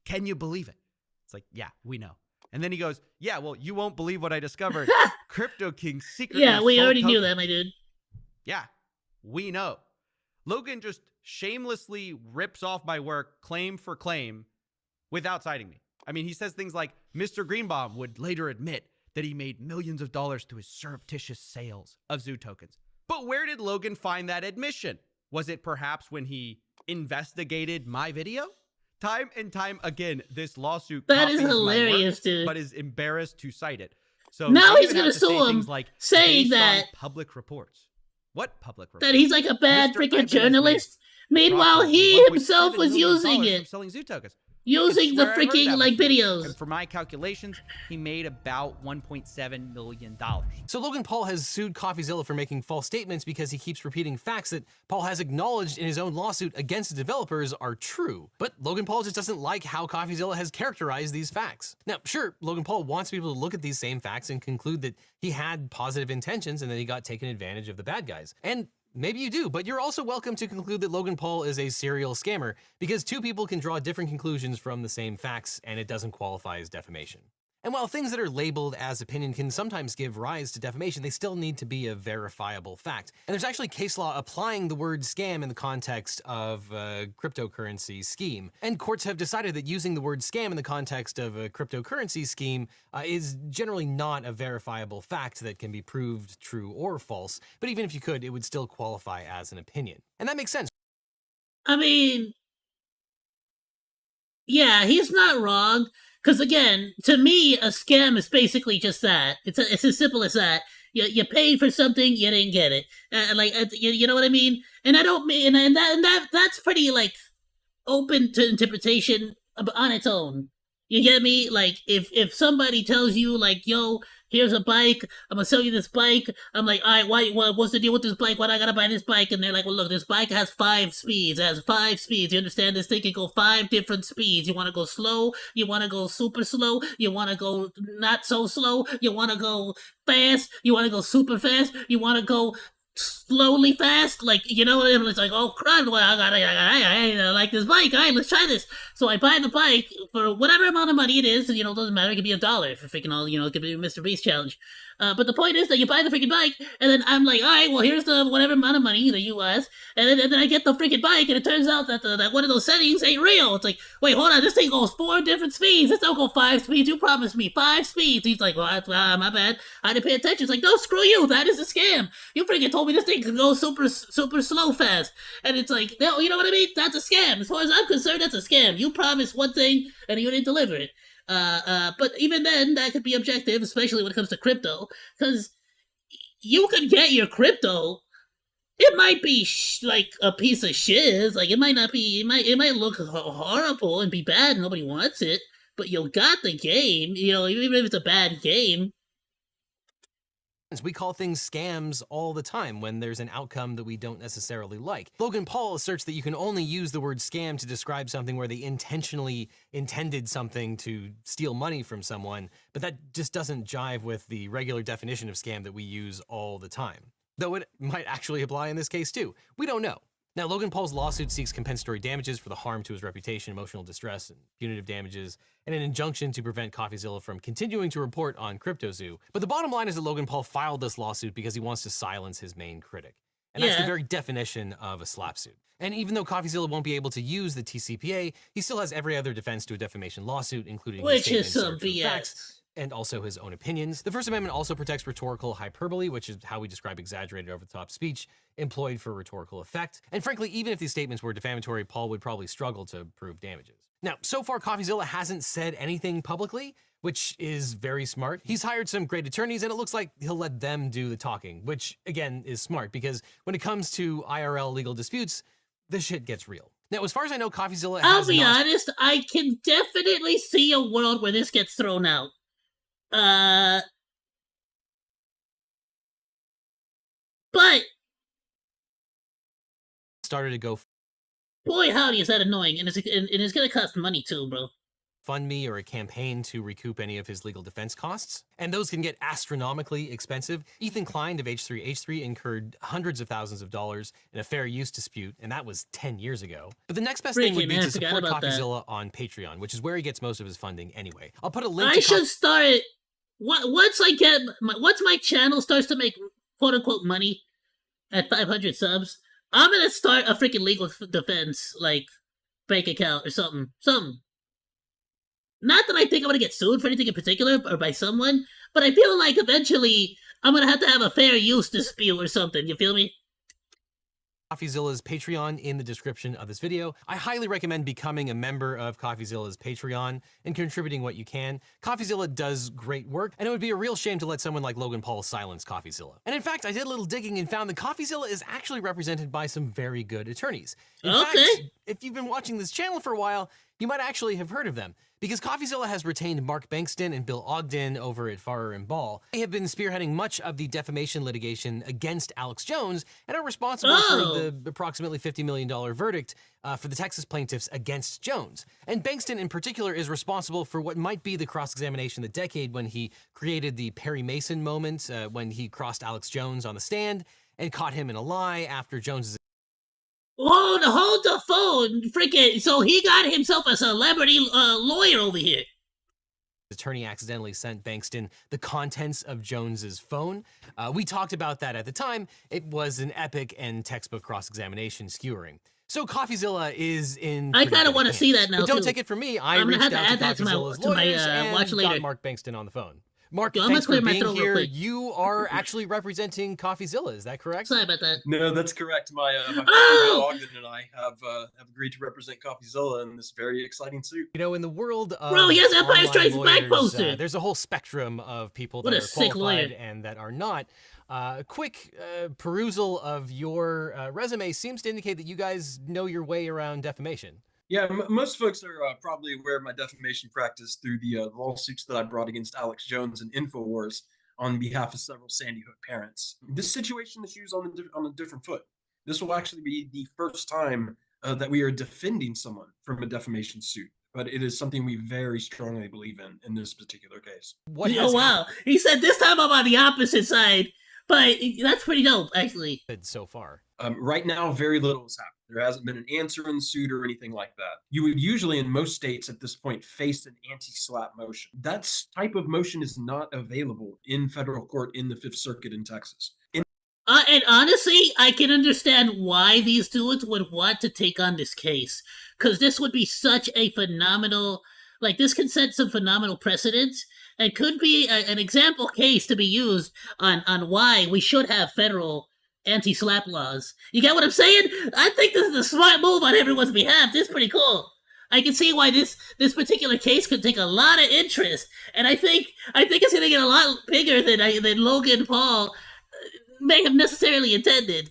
Can you believe it? It's like, yeah, we know. And then he goes, yeah, well, you won't believe what I discovered. Crypto King secretly Yeah, we sold already knew tokens. that, my dude. Yeah, we know. Logan just shamelessly rips off my work claim for claim without citing me. I mean, he says things like, Mr. Greenbaum would later admit that he made millions of dollars through his surreptitious sales of Zoo tokens. But where did Logan find that admission? Was it perhaps when he investigated my video? Time and time again, this lawsuit That is copies my hilarious, work, dude. but is embarrassed to cite it. So Now they he's even gonna have to say sue him, things like, saying based on that- public reports. What public reports? That he's like a bad Mr. freaking Ibanez journalist. Meanwhile, approximately he $1.7 himself was million using from it. selling Zoo tokens. Using the I swear I heard freaking, that like, before. videos. And for my calculations, he made about $1.7 million. So Logan Paul has sued Coffeezilla for making false statements because he keeps repeating facts that Paul has acknowledged in his own lawsuit against the developers are true. But Logan Paul just doesn't like how Coffeezilla has characterized these facts. Now, sure, Logan Paul wants people to look at these same facts and conclude that he had positive intentions and that he got taken advantage of the bad guys. And maybe you do, but you're also welcome to conclude that Logan Paul is a serial scammer, because two people can draw different conclusions from the same facts, and it doesn't qualify as defamation. And while things that are labeled as opinion can sometimes give rise to defamation, they still need to be a verifiable fact. And there's actually case law applying the word scam in the context of a cryptocurrency scheme. And courts have decided that using the word scam in the context of a cryptocurrency scheme is generally not a verifiable fact that can be proved true or false. But even if you could, it would still qualify as an opinion. And that makes sense. I mean, yeah, he's not wrong. Because again, to me, a scam is basically just that. It's as simple as that. You paid for something, you didn't get it. You know what I mean? And I don't mean that's pretty like open to interpretation on its own. You get me? Like if somebody tells you like, "Yo, here's a bike. I'm gonna sell you this bike." I'm like, "All right, what's the deal with this bike? Why do I gotta buy this bike?" And they're like, "Well, look, this bike has 5 speeds. It has 5 speeds. You understand? This thing can go 5 different speeds. You want to go slow? You want to go super slow? You want to go not so slow? You want to go fast? You want to go super fast? You want to go slowly fast, like, you know, and it's like, oh crap, well, I like this bike, all right, let's try this. So I buy the bike for whatever amount of money it is, and, you know, it doesn't matter, it could be $1 for freaking all, you know, it could be a Mr.Beast challenge. But the point is that you buy the freaking bike, and then I'm like, all right, well, here's the whatever amount of money, the US, and then I get the freaking bike, and it turns out that that one of those settings ain't real. It's like, wait, hold on, this thing goes 4 different speeds. This don't go 5 speeds. You promised me 5 speeds. He's like, well, that's, my bad. I didn't pay attention. It's like, no, screw you. That is a scam. You freaking told me this thing could go super slow fast, and it's like, no, you know what I mean? That's a scam. As far as I'm concerned, that's a scam. You promised one thing, and you didn't deliver it. But even then, that could be objective, especially when it comes to crypto, because you could get your crypto. It might be like a piece of shiz. Like it might not be. It might look horrible and be bad. And nobody wants it, but you got the game. You know, even if it's a bad game. We call things scams all the time when there's an outcome that we don't necessarily like. Logan Paul asserts that you can only use the word scam to describe something where they intentionally intended something to steal money from someone, but that just doesn't jive with the regular definition of scam that we use all the time. Though it might actually apply in this case too. We don't know. Now, Logan Paul's lawsuit seeks compensatory damages for the harm to his reputation, emotional distress, and punitive damages, and an injunction to prevent Coffeezilla from continuing to report on CryptoZoo. But the bottom line is that Logan Paul filed this lawsuit because he wants to silence his main critic. And that's the very definition of a slap suit. And even though Coffeezilla won't be able to use the TCPA, he still has every other defense to a defamation lawsuit, including which is some BS. Facts, and also his own opinions. The First Amendment also protects rhetorical hyperbole, which is how we describe exaggerated over-the-top speech employed for rhetorical effect. And frankly, even if these statements were defamatory, Paul would probably struggle to prove damages. Now, so far, Coffeezilla hasn't said anything publicly, which is very smart. He's hired some great attorneys, and it looks like he'll let them do the talking, which, again, is smart, because when it comes to IRL legal disputes, this shit gets real. Now, as far as I know, Coffeezilla has I'll be honest, I can definitely see a world where this gets thrown out. But started to go. Boy, howdy, is that annoying, and it's gonna cost money too, bro. Fund me or a campaign to recoup any of his legal defense costs, and those can get astronomically expensive. Ethan Klein of H3H3 incurred hundreds of thousands of dollars in a fair use dispute, and that was 10 years ago. But the next best thing would be to support Coffeezilla on Patreon, which is where he gets most of his funding anyway. I'll put a link. I should start. Once my channel starts to make quote unquote money at 500 subs, I'm gonna start a freaking legal defense like bank account or something. Not that I think I'm gonna get sued for anything in particular or by someone, but I feel like eventually I'm gonna have to have a fair use dispute or something. You feel me? Coffeezilla's Patreon in the description of this video. I highly recommend becoming a member of Coffeezilla's Patreon and contributing what you can. Coffeezilla does great work, and it would be a real shame to let someone like Logan Paul silence Coffeezilla. And in fact, I did a little digging and found that Coffeezilla is actually represented by some very good attorneys. In fact, if you've been watching this channel for a while, you might actually have heard of them, because Coffeezilla has retained Mark Bankston and Bill Ogden over at Farrer and Ball. They have been spearheading much of the defamation litigation against Alex Jones and are responsible for the approximately $50 million verdict for the Texas plaintiffs against Jones. And Bankston in particular is responsible for what might be the cross-examination of the decade when he created the Perry Mason moment, when he crossed Alex Jones on the stand and caught him in a lie after Jones's Hold the phone, freaking! So he got himself a celebrity lawyer over here. Attorney accidentally sent Bankston the contents of Jones's phone. We talked about that at the time. It was an epic and textbook cross-examination skewering. So Coffeezilla is in. I kind of want to see that now. But don't take it from me. I reached out to Coffeezilla's lawyers and watch later. got Mark Bankston on the phone. Mark, Yo, I'm gonna thanks for clear my being throat real here. quick. You are actually representing Coffeezilla, is that correct? Sorry about that. No, that's correct. My my Oh! partner Logan and I have agreed to represent Coffeezilla in this very exciting suit. You know, in the world of Bro, he has Empire online Strikes Back lawyers, poster. there's a whole spectrum of people What that a are sick qualified lawyer. and that are not. A quick perusal of your resume seems to indicate that you guys know your way around defamation. Yeah, most folks are probably aware of my defamation practice through the lawsuits that I brought against Alex Jones and Infowars on behalf of several Sandy Hook parents. This situation is used on a different foot. This will actually be the first time that we are defending someone from a defamation suit, but it is something we very strongly believe in this particular case. What Oh, has wow. He said this time I'm on the opposite side. But that's pretty dope, actually. happened so far? Right now, very little has happened. There hasn't been an answer in the suit or anything like that. You would usually, in most states at this point, face an anti-slap motion. That type of motion is not available in federal court in the Fifth Circuit in Texas. And honestly, I can understand why these dudes would want to take on this case. Because this would be such a phenomenal... Like, this could set some phenomenal precedents. And could be an example case to be used on why we should have federal anti-slap laws. You get what I'm saying? I think this is a smart move on everyone's behalf. This is pretty cool. I can see why this particular case could take a lot of interest. And I think it's going to get a lot bigger than Logan Paul may have necessarily intended.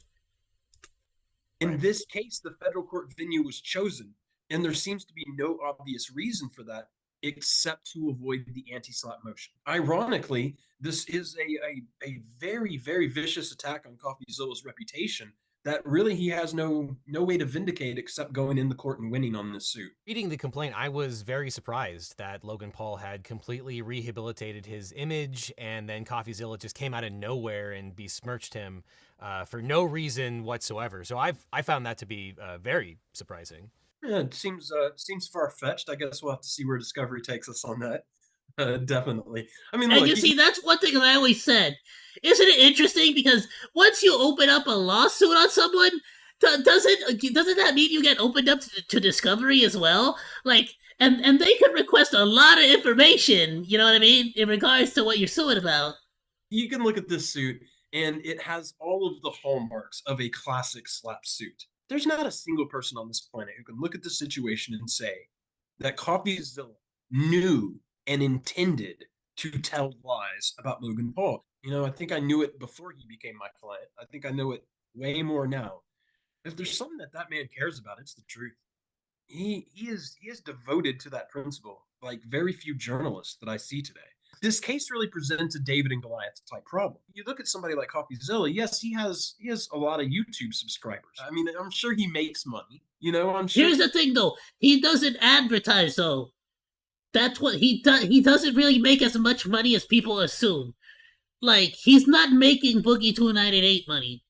In this case, the federal court venue was chosen, and there seems to be no obvious reason for that except to avoid the anti-slap motion. Ironically, this is a very, very vicious attack on Coffeezilla's reputation that really he has no way to vindicate except going in the court and winning on this suit. Reading the complaint, I was very surprised that Logan Paul had completely rehabilitated his image, and then Coffeezilla just came out of nowhere and besmirched him for no reason whatsoever. So I found that to be very surprising. Yeah, it seems far-fetched. I guess we'll have to see where Discovery takes us on that. Definitely. I mean, And look, you see, that's one thing that I always said. Isn't it interesting? Because once you open up a lawsuit on someone, doesn't that mean you get opened up to Discovery as well? Like, and they could request a lot of information, you know what I mean, in regards to what you're suing about. you can look at this suit, and it has all of the hallmarks of a classic slap suit. There's not a single person on this planet who can look at the situation and say that Coffeezilla knew and intended to tell lies about Logan Paul. You know, I think I knew it before he became my client. I think I know it way more now. If there's something that man cares about, it's the truth. He is devoted to that principle, like very few journalists that I see today. This case really presents a David and Goliath type problem. You look at somebody like Coffeezilla, yes, he has a lot of YouTube subscribers. I mean, I'm sure he makes money. You know, I'm sure. Here's the thing, though. He doesn't advertise, though. That's what he does. He doesn't really make as much money as people assume. Like, he's not making Boogie 298 money.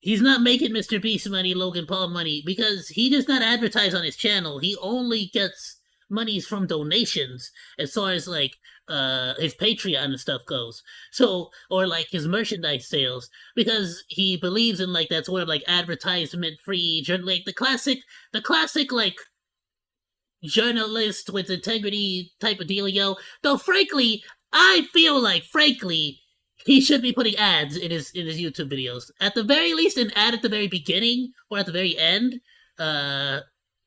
He's not making Mr.Beast money, Logan Paul money, because he does not advertise on his channel. He only gets monies from donations, as far as, like, his Patreon and stuff goes. So, or, like, his merchandise sales, because he believes in, like, that sort of, like, advertisement-free, like, the classic, like, journalist with integrity type of dealio. Though, frankly, I feel like, he should be putting ads in his YouTube videos. At the very least, an ad at the very beginning or at the very end.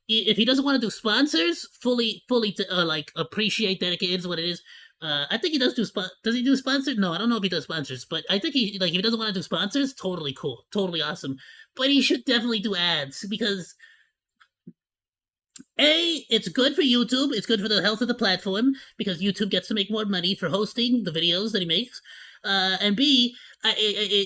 If he doesn't want to do sponsors, fully like appreciate that it is what it is. I think he does do does he do sponsors? No, I don't know if he does sponsors, but I think if he doesn't want to do sponsors, totally cool, totally awesome. But he should definitely do ads because A, it's good for YouTube, it's good for the health of the platform because YouTube gets to make more money for hosting the videos that he makes. And B,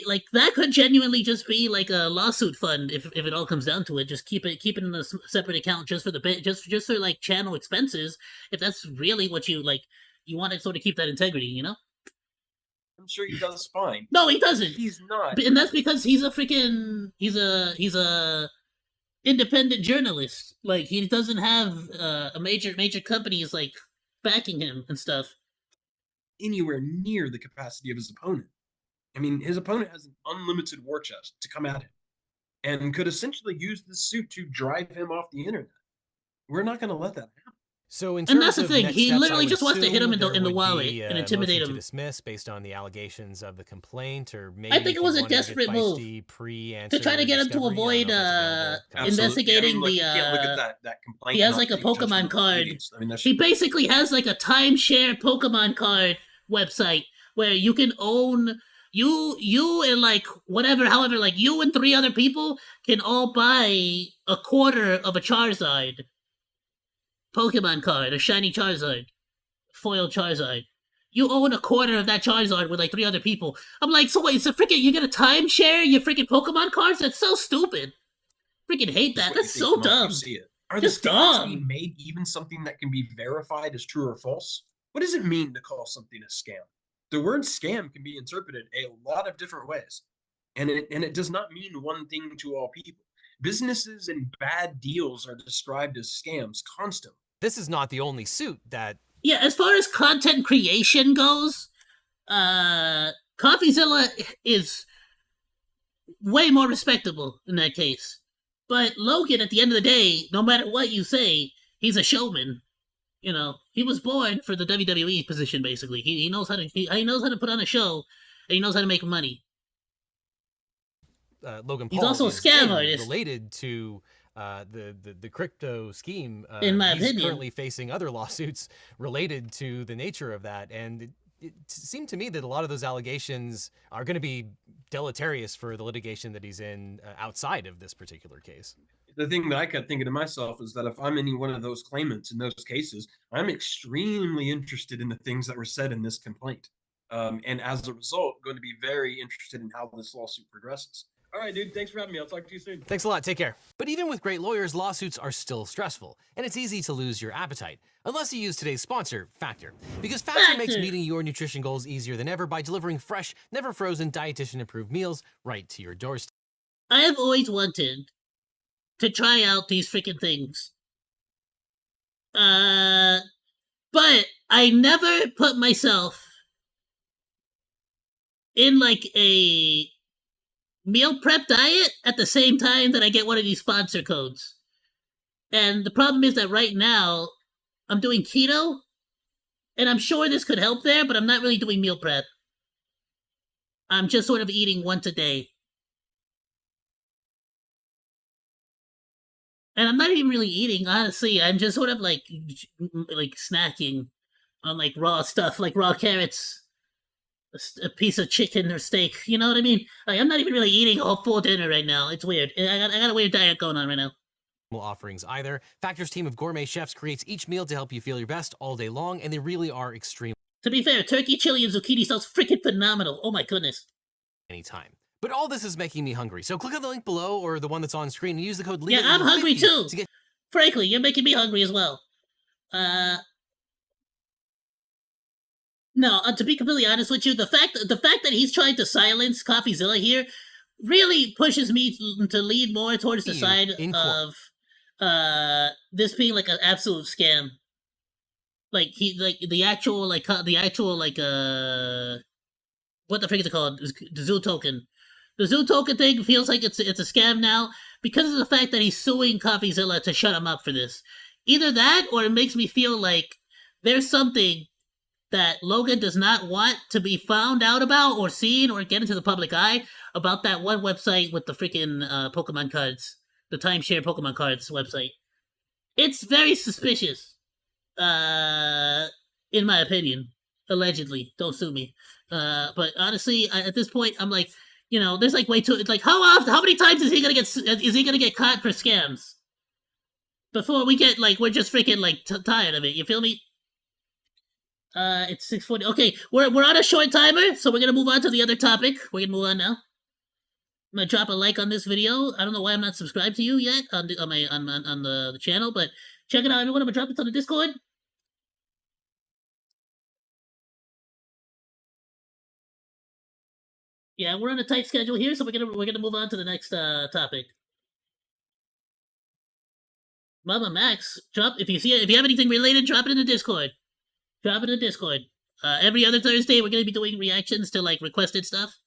like that could genuinely just be like a lawsuit fund if it all comes down to it. Just keep it in a separate account just for the just for like channel expenses. If that's really what you like, you want to sort of keep that integrity, you know. I'm sure he does fine. No, he doesn't. He's not, and that's because he's a independent journalist. Like he doesn't have a major companies like backing him and stuff. Anywhere near the capacity of his opponent. I mean, his opponent has an unlimited war chest to come at him and could essentially use this suit to drive him off the internet. We're not going to let that happen. So in And terms that's the of thing, next he steps, literally I would just wants to hit him assume in the there would wallet be and a intimidate motion him. to dismiss based on the allegations of the complaint, or maybe I think if it he was a wanted to get desperate move feisty, to try to get him to pre-answer avoid discovery. I don't know if that's available. Absolutely. I investigating mean, look, the you can't look at that complaint he and has not like a take judgment Pokemon on the card. pleadings. I mean, that's He basically has like a timeshare Pokemon card website where you can own you and like whatever, however, like you and 3 other people can all buy a quarter of a Charizard Pokemon card, a shiny Charizard, foil Charizard. You own a quarter of that Charizard with like 3 other people. I'm like, so wait, it's a freaking, you get a timeshare your freaking Pokemon cards? That's so stupid. Freaking hate that. what you That's think so the moment you dumb. see it. Are the Just statements dumb. being made even something that can be verified as true or false? What does it mean to call something a scam? The word scam can be interpreted a lot of different ways, and it does not mean one thing to all people. Businesses and bad deals are described as scams constantly. This is not the only suit that Yeah, as far as content creation goes, Coffeezilla is way more respectable in that case. But Logan, at the end of the day, no matter what you say, he's a showman. You know, he was born for the WWE position. Basically, he knows how to he knows how to put on a show, and he knows how to make money. Logan Paul He's also a is scam in, artist. related to the crypto scheme. In my he's opinion. currently facing other lawsuits related to the nature of that, and it seemed to me that a lot of those allegations are going to be deleterious for the litigation that he's in outside of this particular case. The thing that I kept thinking to myself is that if I'm any one of those claimants in those cases, I'm extremely interested in the things that were said in this complaint. And as a result, going to be very interested in how this lawsuit progresses. All right, dude. Thanks for having me. I'll talk to you soon. Thanks a lot. Take care. But even with great lawyers, lawsuits are still stressful, and it's easy to lose your appetite. Unless you use today's sponsor, Factor. Because Factor makes meeting your nutrition goals easier than ever by delivering fresh, never frozen, dietitian-approved meals right to your doorstep. I have always wanted to try out these freaking things. But I never put myself in like a meal prep diet at the same time that I get one of these sponsor codes. And the problem is that right now I'm doing keto, and I'm sure this could help there, but I'm not really doing meal prep. I'm just sort of eating once a day. And I'm not even really eating, honestly. I'm just sort of like snacking on like raw stuff, like raw carrots, a piece of chicken or steak. You know what I mean? Like, I'm not even really eating a full dinner right now. It's weird. I got a weird diet going on right now. Offerings either. Factor's team of gourmet chefs creates each meal to help you feel your best all day long, and they really are extreme. To be fair, turkey, chili, and zucchini sounds freaking phenomenal. Oh my goodness. Anytime. But all this is making me hungry, so click on the link below or the one that's on screen and use the code Yeah, I'm hungry too. To get Frankly, you're making me hungry as well. No, to be completely honest with you, the fact that he's trying to silence Coffeezilla here really pushes me to lean more towards the side of this being like an absolute scam. Like the actual what the frick is it called? The zoo token. The zoo token thing feels like it's a scam now because of the fact that he's suing Coffeezilla to shut him up for this. Either that, or it makes me feel like there's something that Logan does not want to be found out about or seen or get into the public eye about that one website with the freaking Pokemon cards, the timeshare Pokemon cards website. It's very suspicious, in my opinion. Allegedly, don't sue me. But honestly, at this point, I'm like, you know, there's like way too. It's like how many times is he gonna get caught for scams before we get like we're just freaking like tired of it? You feel me? It's 6:40. Okay, we're on a short timer, so we're gonna move on to the other topic. We're gonna move on now. I'm gonna drop a like on this video. I don't know why I'm not subscribed to you yet on the channel, but check it out, everyone. I'm gonna drop it on the Discord. Yeah, we're on a tight schedule here, so we're gonna move on to the next topic. Mama Max, if you have anything related, drop it in the Discord. Drop it in the Discord. Every other Thursday, we're gonna be doing reactions to like requested stuff.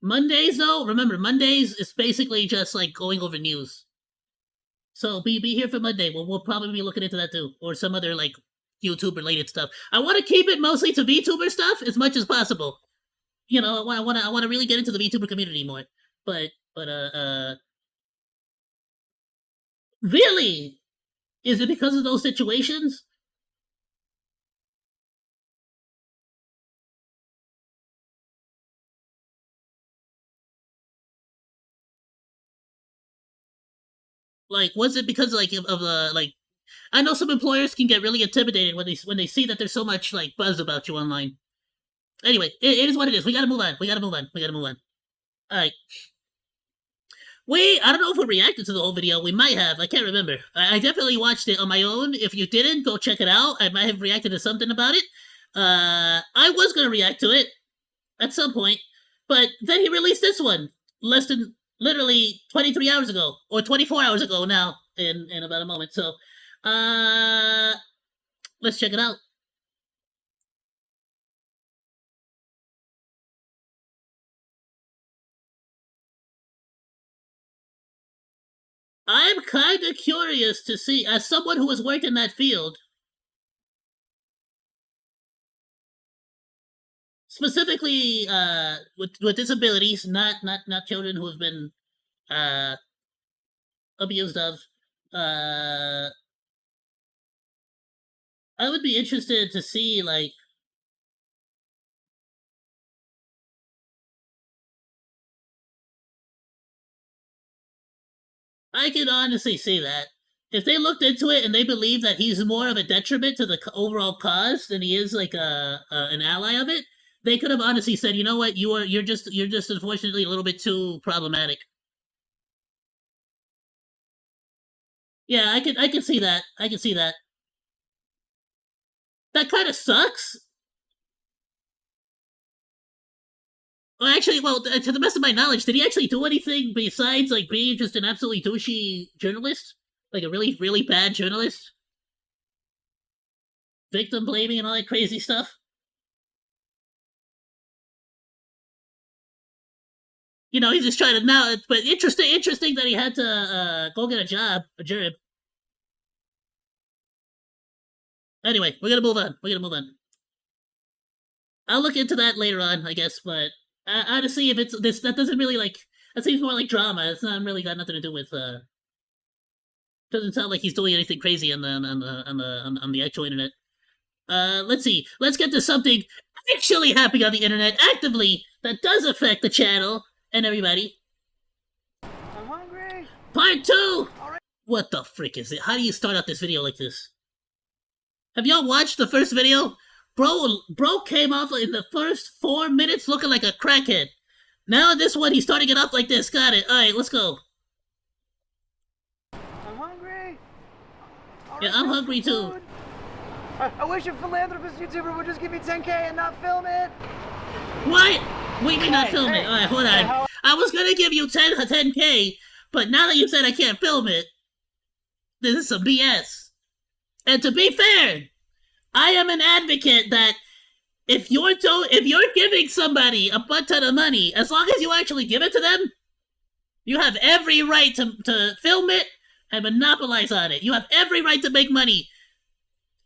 Mondays, though, remember Mondays is basically just like going over news. So be here for Monday. We'll probably be looking into that too, or some other like YouTube related stuff. I want to keep it mostly to VTuber stuff as much as possible. You know, I want to really get into the VTuber community more. But really, is it because of those situations? Like, was it because like of the like? I know some employers can get really intimidated when they see that there's so much like buzz about you online. Anyway, it is what it is. We gotta move on. We gotta move on. All right. I don't know if we reacted to the whole video. We might have. I can't remember. I definitely watched it on my own. If you didn't, go check it out. I might have reacted to something about it. I was gonna react to it at some point, but then he released this one less than literally 23 hours ago, or 24 hours ago now, in about a moment. So, let's check it out. I'm kind of curious to see, as someone who has worked in that field, specifically with disabilities, not children who have been abused of. I would be interested to see like I can honestly see that. If they looked into it and they believe that he's more of a detriment to the overall cause than he is like an ally of it, they could have honestly said, you know what, you're just unfortunately a little bit too problematic. Yeah, I can see that. I can see that. That kind of sucks. Well, actually, to the best of my knowledge, did he actually do anything besides like being just an absolutely douchey journalist, like a really really bad journalist, victim blaming and all that crazy stuff? You know, he's just trying to now. But interesting that he had to go get a job. Anyway, we're gonna move on. I'll look into that later on, I guess. But honestly, if it's this, that doesn't really like. That seems more like drama. It's not really got nothing to do with. Doesn't sound like he's doing anything crazy on the actual internet. Let's see. Let's get to something actually happening on the internet actively that does affect the channel and everybody. I'm hungry. Part 2. What the frick is it? How do you start out this video like this? Have y'all watched the first video? Bro came off in the first 4 minutes looking like a crackhead. Now in this one, he's starting it off like this. Got it. All right, let's go. I'm hungry. Yeah, I'm hungry too. I wish a philanthropist YouTuber would just give me 10K and not film it. What? Wait, me not film it. All right, hold on. I was gonna give you 10K, but now that you said I can't film it, this is some BS. And to be fair, I am an advocate that if you're giving somebody a butt ton of money, as long as you actually give it to them, you have every right to film it and monopolize on it. You have every right to make money.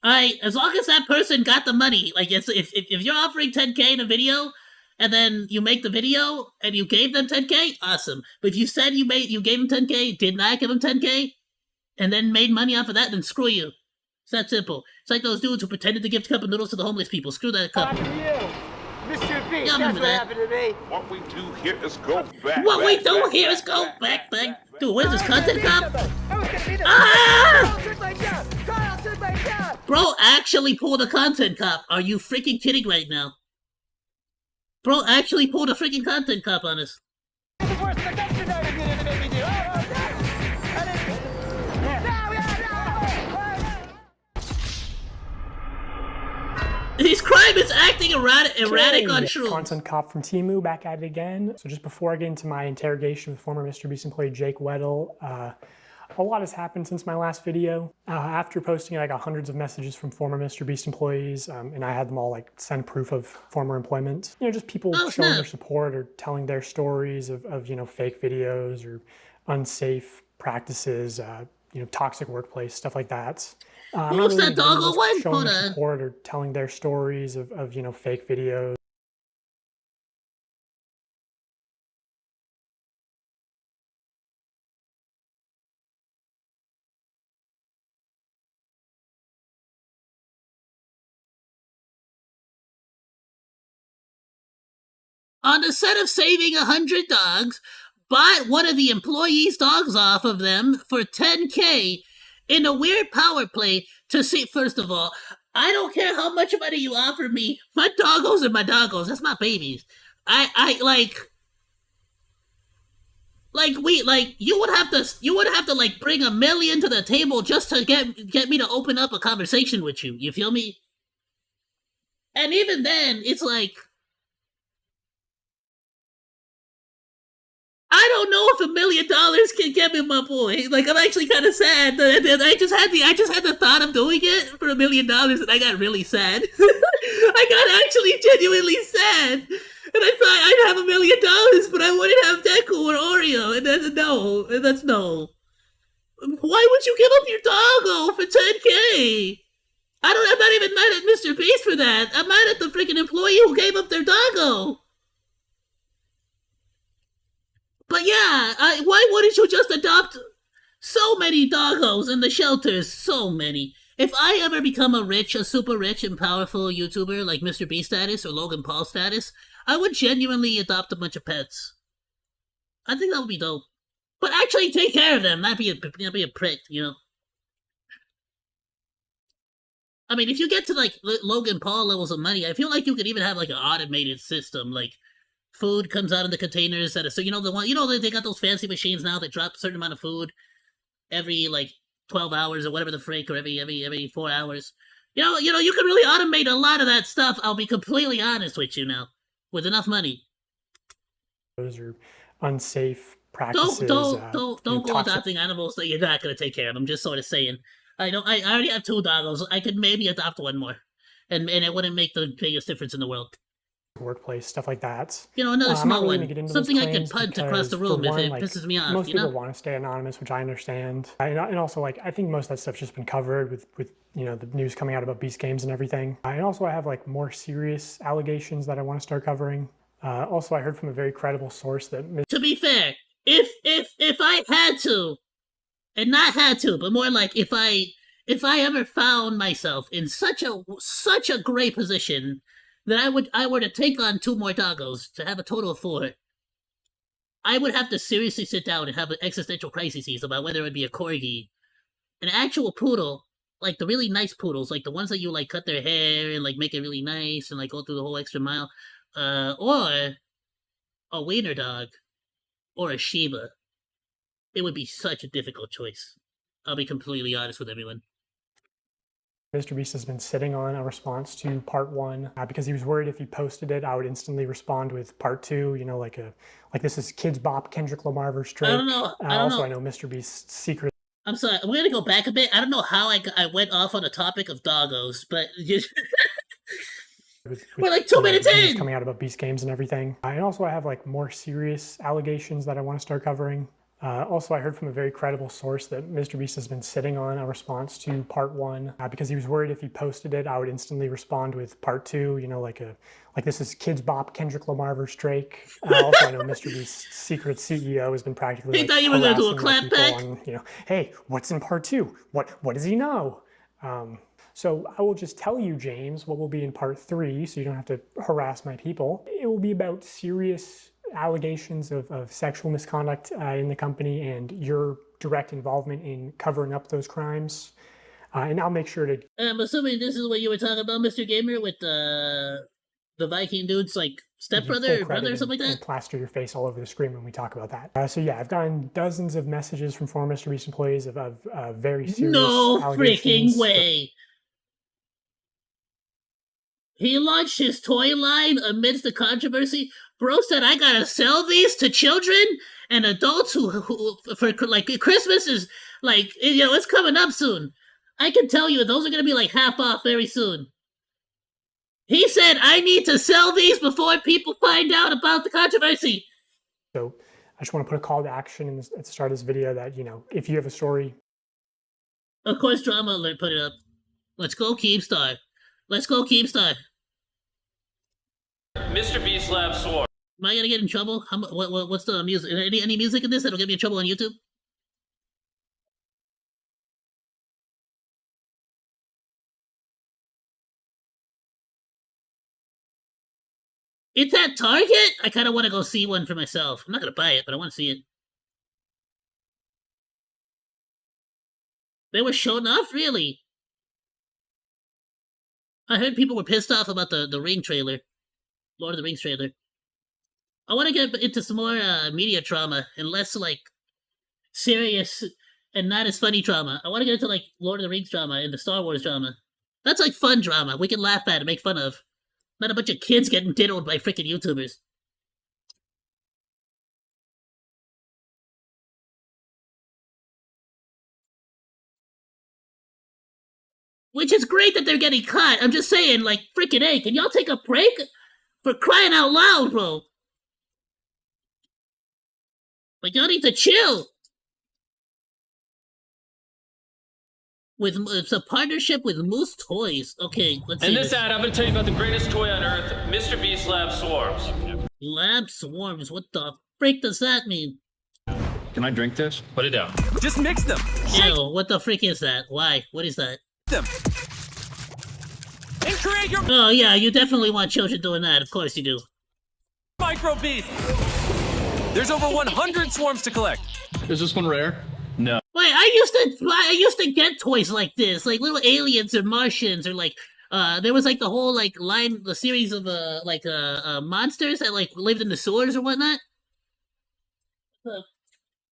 As long as that person got the money, like if you're offering 10K in a video, and then you make the video and you gave them 10K, awesome. But if you said you gave them 10K, did not give them 10K, and then made money off of that, then screw you. It's that simple. It's like those dudes who pretended to give cup of noodles to the homeless people. Screw that cup. After you, Mr.Beast. Yeah, That's what that. happened to me. What we do here is go back. What we do here is go back. Dude, what is this, content cop? Ah! Bro actually pulled a content cop. Are you freaking kidding right now? Bro actually pulled a freaking content cop on us. His crime is acting erratic on shrooms. Content cop from Temu back at it again. So just before I get into my interrogation with former Mr.Beast employee Jake Weddle, a lot has happened since my last video. After posting it, I got hundreds of messages from former Mr.Beast employees, and I had them all like send proof of former employment. You know, just people showing their support or telling their stories of you know, fake videos or unsafe practices, toxic workplace, stuff like that. I'm What's not really that doggo one? showing Hold their on. support or telling their stories of fake videos. On the set of saving 100 dogs, bought one of the employees' dogs off of them for $10K in a weird power play to see. First of all, I don't care how much money you offer me. My doggos are my doggos. That's my babies. You would have to like bring $1 million to the table just to get me to open up a conversation with you. You feel me? And even then, it's like, I don't know if $1 million can get me my boy. Like, I'm actually kind of sad. I just had the thought of doing it for $1 million, and I got really sad. I got actually genuinely sad, and I thought I'd have $1 million, but I wouldn't have Deku or Oreo, and that's no. Why would you give up your doggo for $10K? I'm not even mad at Mr.Beast for that. I'm mad at the freaking employee who gave up their doggo. But yeah, why wouldn't you just adopt so many doggos in the shelters? So many. If I ever become a super rich and powerful YouTuber like Mr.Beast status or Logan Paul status, I would genuinely adopt a bunch of pets. I think that would be dope. But actually take care of them, not be a prick, you know? I mean, if you get to like Logan Paul levels of money, I feel like you could even have like an automated system, like food comes out in the containers so they got those fancy machines now that drop a certain amount of food every like 12 hours or whatever the freak, or every 4 hours. You can really automate a lot of that stuff. I'll be completely honest with you now, with enough money. Those are unsafe practices. Don't go adopting animals that you're not gonna take care of. I'm just sort of saying. I already have 2 doggos. I could maybe adopt one more, and it wouldn't make the biggest difference in the world. Workplace, stuff like that. Another small one. Something I can punt across the room if it pisses me off. Most people want to stay anonymous, which I understand. And also, like, I think most of that stuff's just been covered with the news coming out about Beast Games and everything. And also, I have like more serious allegations that I want to start covering. Also, I heard from a very credible source that. To be fair, if I had to, and not had to, but more like if I ever found myself in such a great position that I were to take on 2 more doggos to have a total of 4, I would have to seriously sit down and have existential crises about whether it would be a corgi, an actual poodle, like the really nice poodles, like the ones that you like cut their hair and like make it really nice and like go through the whole extra mile, or a wiener dog, or a Shiba. It would be such a difficult choice. I'll be completely honest with everyone. Mr.Beast has been sitting on a response to part 1 because he was worried if he posted it, I would instantly respond with part 2. Like this is Kids Bop, Kendrick Lamar versus Drake. I don't know. I know Mr.Beast's secret. I'm sorry. We're gonna go back a bit. I don't know how I went off on the topic of doggos, but we're like 2 minutes in. Coming out about Beast Games and everything. And also, I have like more serious allegations that I want to start covering. Also, I heard from a very credible source that Mr.Beast has been sitting on a response to part 1 because he was worried if he posted it, I would instantly respond with part 2. Like this is Kids Bop, Kendrick Lamar versus Drake. Also, I know Mr.Beast's secret CEO has been practically. He thought you were going to do a clap back. Hey, what's in part 2? What does he know? So I will just tell you, James, what will be in part 3, so you don't have to harass my people. It will be about serious allegations of sexual misconduct in the company and your direct involvement in covering up those crimes. And I'll make sure to... I'm assuming this is what you were talking about, Mr. Gamer, with the Viking dude's like stepbrother or brother or something like that? And plaster your face all over the screen when we talk about that. So yeah, I've gotten dozens of messages from former Mr. Beast employees of very serious allegations. Freaking way! He launched his toy line amidst the controversy. Bro said, I gotta sell these to children and adults who for like Christmas is like, it's coming up soon. I can tell you those are gonna be like half off very soon. He said, I need to sell these before people find out about the controversy. So I just want to put a call to action at the start of this video that, if you have a story Of course, drama alert put it up. Let's go, Keemstar. Let's go, Keemstar. Mr.Beast Lab Swarm. Am I gonna get in trouble? What's the music? Any music in this that'll get me in trouble on YouTube? It's at Target? I kind of want to go see one for myself. I'm not gonna buy it, but I want to see it. They were shown off, really? I heard people were pissed off about the Ring trailer. Lord of the Rings trailer. I want to get into some more media trauma and less, like, serious and not as funny drama. I want to get into, like, Lord of the Rings drama and the Star Wars drama. That's, like, fun drama. We can laugh at and make fun of. Not a bunch of kids getting diddled by freaking YouTubers. Which is great that they're getting caught. I'm just saying, like, freaking A, can y'all take a break? For crying out loud, bro. Like, y'all need to chill. It's a partnership with Moose Toys. Okay, let's see. In this ad, I'm going to tell you about the greatest toy on Earth, Mr.Beast Lab Swarms. Lab Swarms? What the freak does that mean? Can I drink this? Put it down. Just mix them. Ew, what the freak is that? Why? What is that? Them. And create your Oh yeah, you definitely want children doing that. Of course you do. micro beast. There's over 100 swarms to collect. Is this one rare? No. Wait, I used to get toys like this, like little aliens or Martians or like there was like the whole like the series of monsters that like lived in the sewers or whatnot.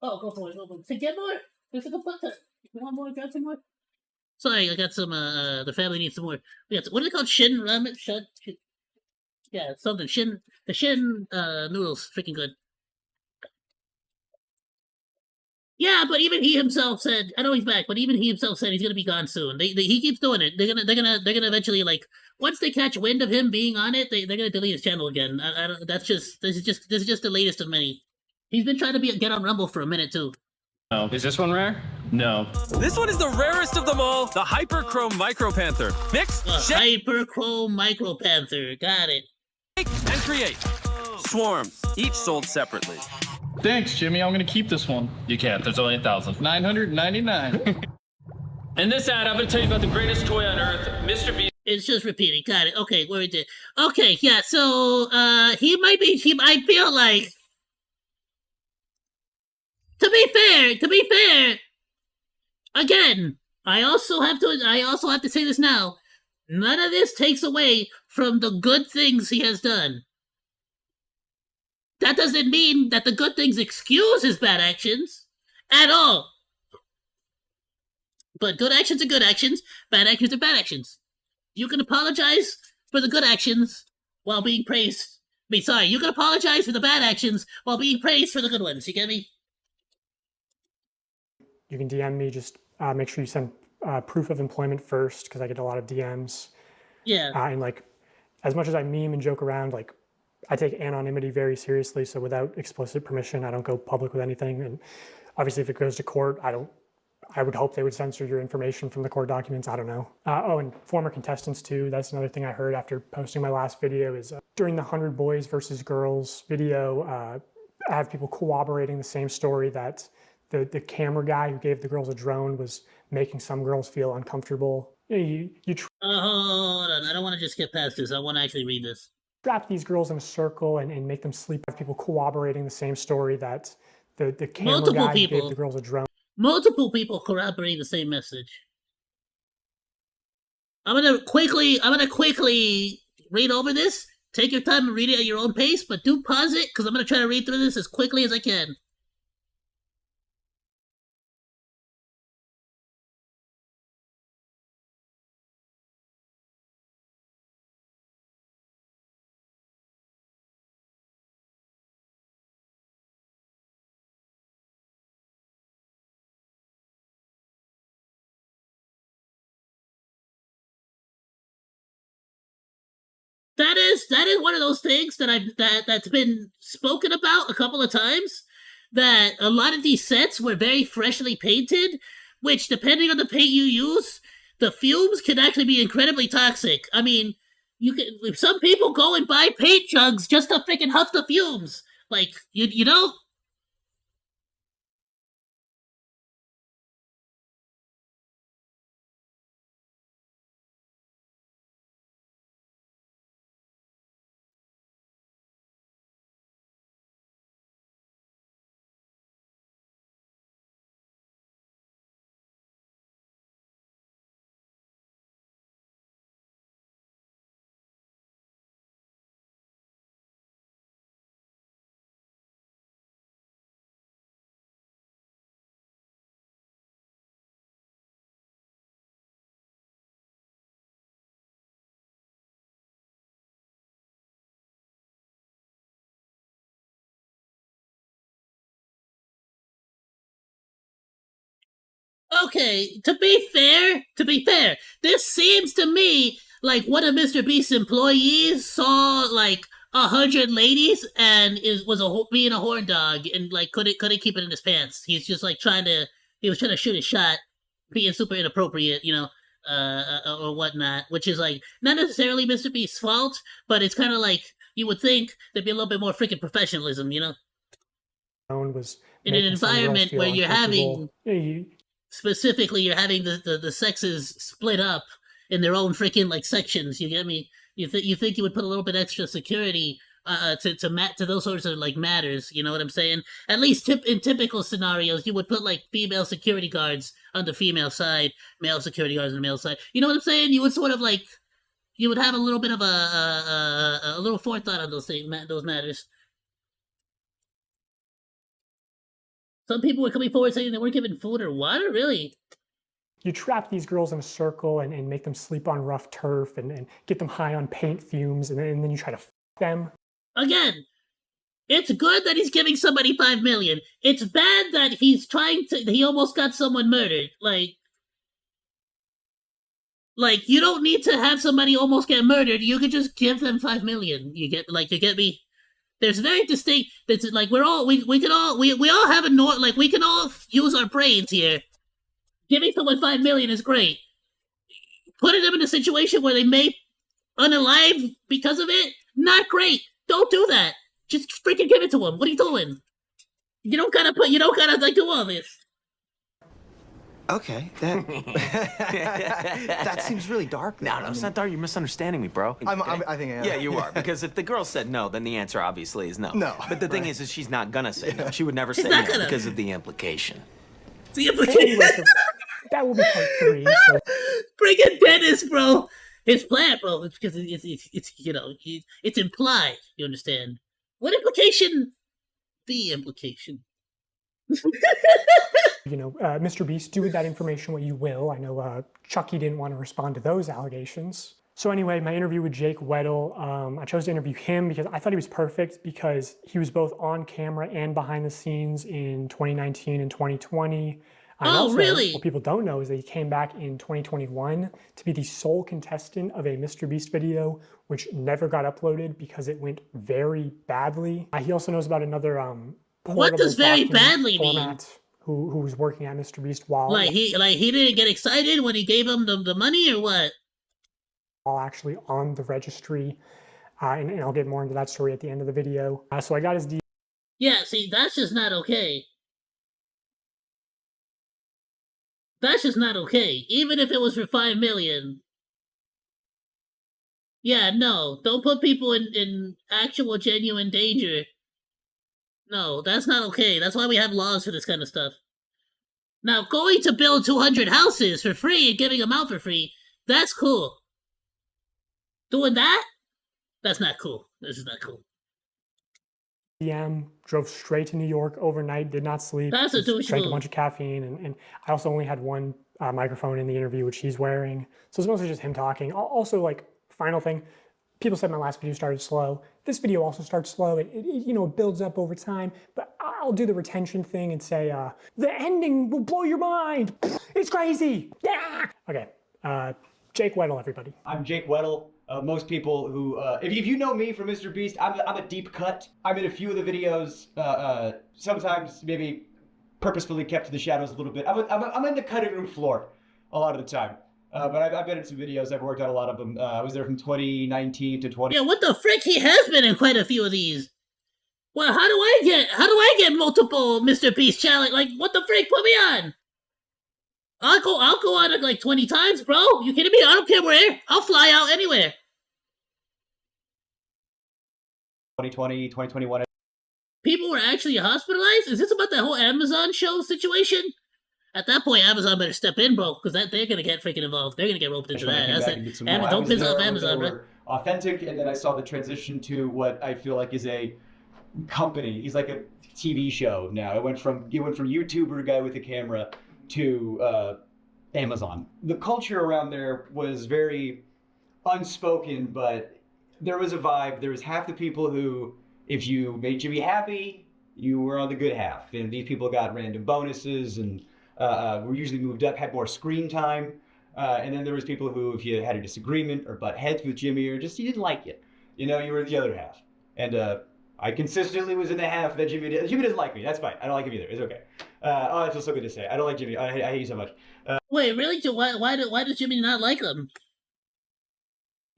Oh, go for it, go for it. To get more. There's like a button. You want more? Grab some more. Sorry, I got some. The family needs some more. We got what are they called? Shin ramen. Shin. Yeah, something. Shin. The Shin noodles, freaking good. Yeah, but even he himself said, I know he's back, but even he himself said he's gonna be gone soon. He keeps doing it. They're gonna eventually, like, once they catch wind of him being on it, they're gonna delete his channel again. I don't. This is just the latest of many. He's been trying to get on Rumble for a minute too. Oh, is this one rare? No. This one is the rarest of them all, the Hyperchrome Micro Panther. Mix, shake, Hyperchrome Micro Panther. Got it. and create. Swarms, each sold separately. Thanks, Jimmy. I'm going to keep this one. You can't. There's only 1,000. 999. In this ad, I'm going to tell you about the greatest toy on Earth, Mr.Beast. It's just repeating. Got it. Okay, where we did. Okay, yeah. So I feel like. To be fair, again, I also have to say this now. None of this takes away from the good things he has done. That doesn't mean that the good things excuse his bad actions at all. But good actions are good actions, bad actions are bad actions. You can apologize for the good actions while being praised. You can apologize for the bad actions while being praised for the good ones. You get me? You can DM me, just make sure you send proof of employment first, because I get a lot of DMs. Yeah. And like, as much as I meme and joke around, like, I take anonymity very seriously, so without explicit permission, I don't go public with anything. And obviously, if it goes to court, I would hope they would censor your information from the court documents. I don't know. Oh, and former contestants too. That's another thing I heard after posting my last video is during the 100 Boys versus Girls video, I have people corroborating the same story that the camera guy who gave the girls a drone was making some girls feel uncomfortable. You hold on. I don't want to just skip past this. I want to actually read this. Trap these girls in a circle and make them sleep. Have people corroborating the same story that the camera guy who gave the girls a drone. Multiple people corroborating the same message. I'm gonna quickly read over this. Take your time and read it at your own pace, but do pause it, because I'm gonna try to read through this as quickly as I can. That is one of those things that's been spoken about a couple of times. That a lot of these sets were very freshly painted, which, depending on the paint you use, the fumes can actually be incredibly toxic. I mean, some people go and buy paint jugs just to freaking huff the fumes. Like, you know? Okay, to be fair, this seems to me like one of Mr. Beast's employees saw like 100 ladies and being a horn dog and like couldn't keep it in his pants. He's just like he was trying to shoot a shot, being super inappropriate, or whatnot, which is like not necessarily Mr. Beast's fault, but it's kind of like you would think there'd be a little bit more freaking professionalism, Was in an environment where you're having. Yeah, Specifically, you're having the sexes split up in their own freaking like sections. You get me? You think you would put a little bit extra security to those sorts of like matters. You know what I'm saying? At least in typical scenarios, you would put like female security guards on the female side, male security guards on the male side. You know what I'm saying? You would sort of like you would have a little bit of a little forethought on those matters. Some people were coming forward saying they weren't given food or water, really? You trap these girls in a circle and make them sleep on rough turf and get them high on paint fumes, and then you try to f them. Again, it's good that he's giving somebody $5 million. It's bad that he almost got someone murdered. Like, you don't need to have somebody almost get murdered. You could just give them $5 million. You get me? There's very distinct. It's like we all have we can all use our brains here. Giving someone $5 million is great. Putting them in a situation where they may unalive because of it, not great. Don't do that. Just freaking give it to them. What are you doing? You don't gotta like do all this. Okay, that seems really dark. No, it's not dark. You're misunderstanding me, bro. I think I am. Yeah, you are. Because if the girl said no, then the answer obviously is no. No. But the thing is she's not gonna say no. She would never say no because of the implication. The implication. That will be part 3. So. Freaking Dennis, bro. His plan, bro. It's because it's implied. You understand? What implication? The implication. Mr. Beast, do with that information what you will. I know Chucky didn't want to respond to those allegations. So anyway, my interview with Jake Weddle, I chose to interview him because I thought he was perfect because he was both on camera and behind the scenes in 2019 and 2020. Really? What people don't know is that he came back in 2021 to be the sole contestant of a Mr. Beast video, which never got uploaded because it went very badly. He also knows about another what does very badly mean? Who was working at Mr. Beast while he didn't get excited when he gave him the money or what? While actually on the registry, and I'll get more into that story at the end of the video. So I got his D. Yeah, see, that's just not okay. That's just not okay. Even if it was for $5 million. Yeah, no, don't put people in actual genuine danger. No, that's not okay. That's why we have laws for this kind of stuff. Now, going to build 200 houses for free and giving them out for free, that's cool. Doing that? That's not cool. This is not cool. PM, drove straight to New York overnight, did not sleep. That's a douche drank move. a bunch of caffeine, and I also only had one microphone in the interview, which he's wearing. So it's mostly just him talking. Also, like, final thing, people said my last video started slow. This video also starts slow. It builds up over time, but I'll do the retention thing and say, the ending will blow your mind. It's crazy. Yeah. Okay. Jake Weddle, everybody. I'm Jake Weddle. Most people who, if you know me from Mr. Beast, I'm a deep cut. I'm in a few of the videos, sometimes maybe purposefully kept to the shadows a little bit. I'm in the cutting room floor a lot of the time. But I've been in some videos. I've worked on a lot of them. I was there from 2019 to 20. Yeah, what the frick? He has been in quite a few of these. Well, how do I get multiple Mr. Beast challenge? Like, what the frick? Put me on. I'll go on it like 20 times, bro. You kidding me? I don't care where. I'll fly out anywhere. 2020, 2021. People were actually hospitalized? Is this about that whole Amazon show situation? At that point, Amazon better step in, bro, because they're going to get freaking involved. They're going to get roped into that. Don't piss off Amazon, bro. Authentic, and then I saw the transition to what I feel like is a company. He's like a TV show now. It went from YouTuber guy with a camera to Amazon. The culture around there was very unspoken, but there was a vibe. There was half the people who, if you made Jimmy happy, you were on the good half. And these people got random bonuses and were usually moved up, had more screen time. And then there was people who, if you had a disagreement or butt heads with Jimmy or just you didn't like it, you know, you were the other half. And I consistently was in the half that Jimmy doesn't like me. That's fine. I don't like him either. It's okay. Oh, that feels so good to say. I don't like Jimmy. I hate you so much. Wait, really? Why does Jimmy not like him?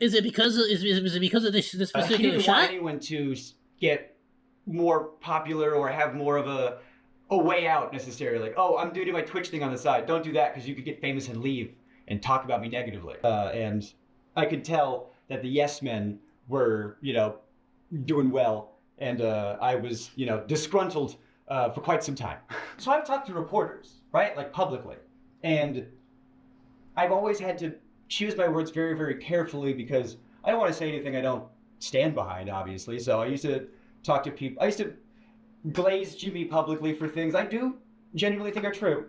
Is it because of this particular he didn't shot? want anyone to get more popular or have more of a way out necessarily. Like, oh, I'm doing my Twitch thing on the side. Don't do that because you could get famous and leave and talk about me negatively. And I could tell that the yes men were, you know, doing well, and I was, you know, disgruntled for quite some time. So I've talked to reporters, right, like publicly, and I've always had to choose my words very, very carefully because I don't want to say anything I don't stand behind, obviously. So I used to talk to people. I used to glaze Jimmy publicly for things I do genuinely think are true.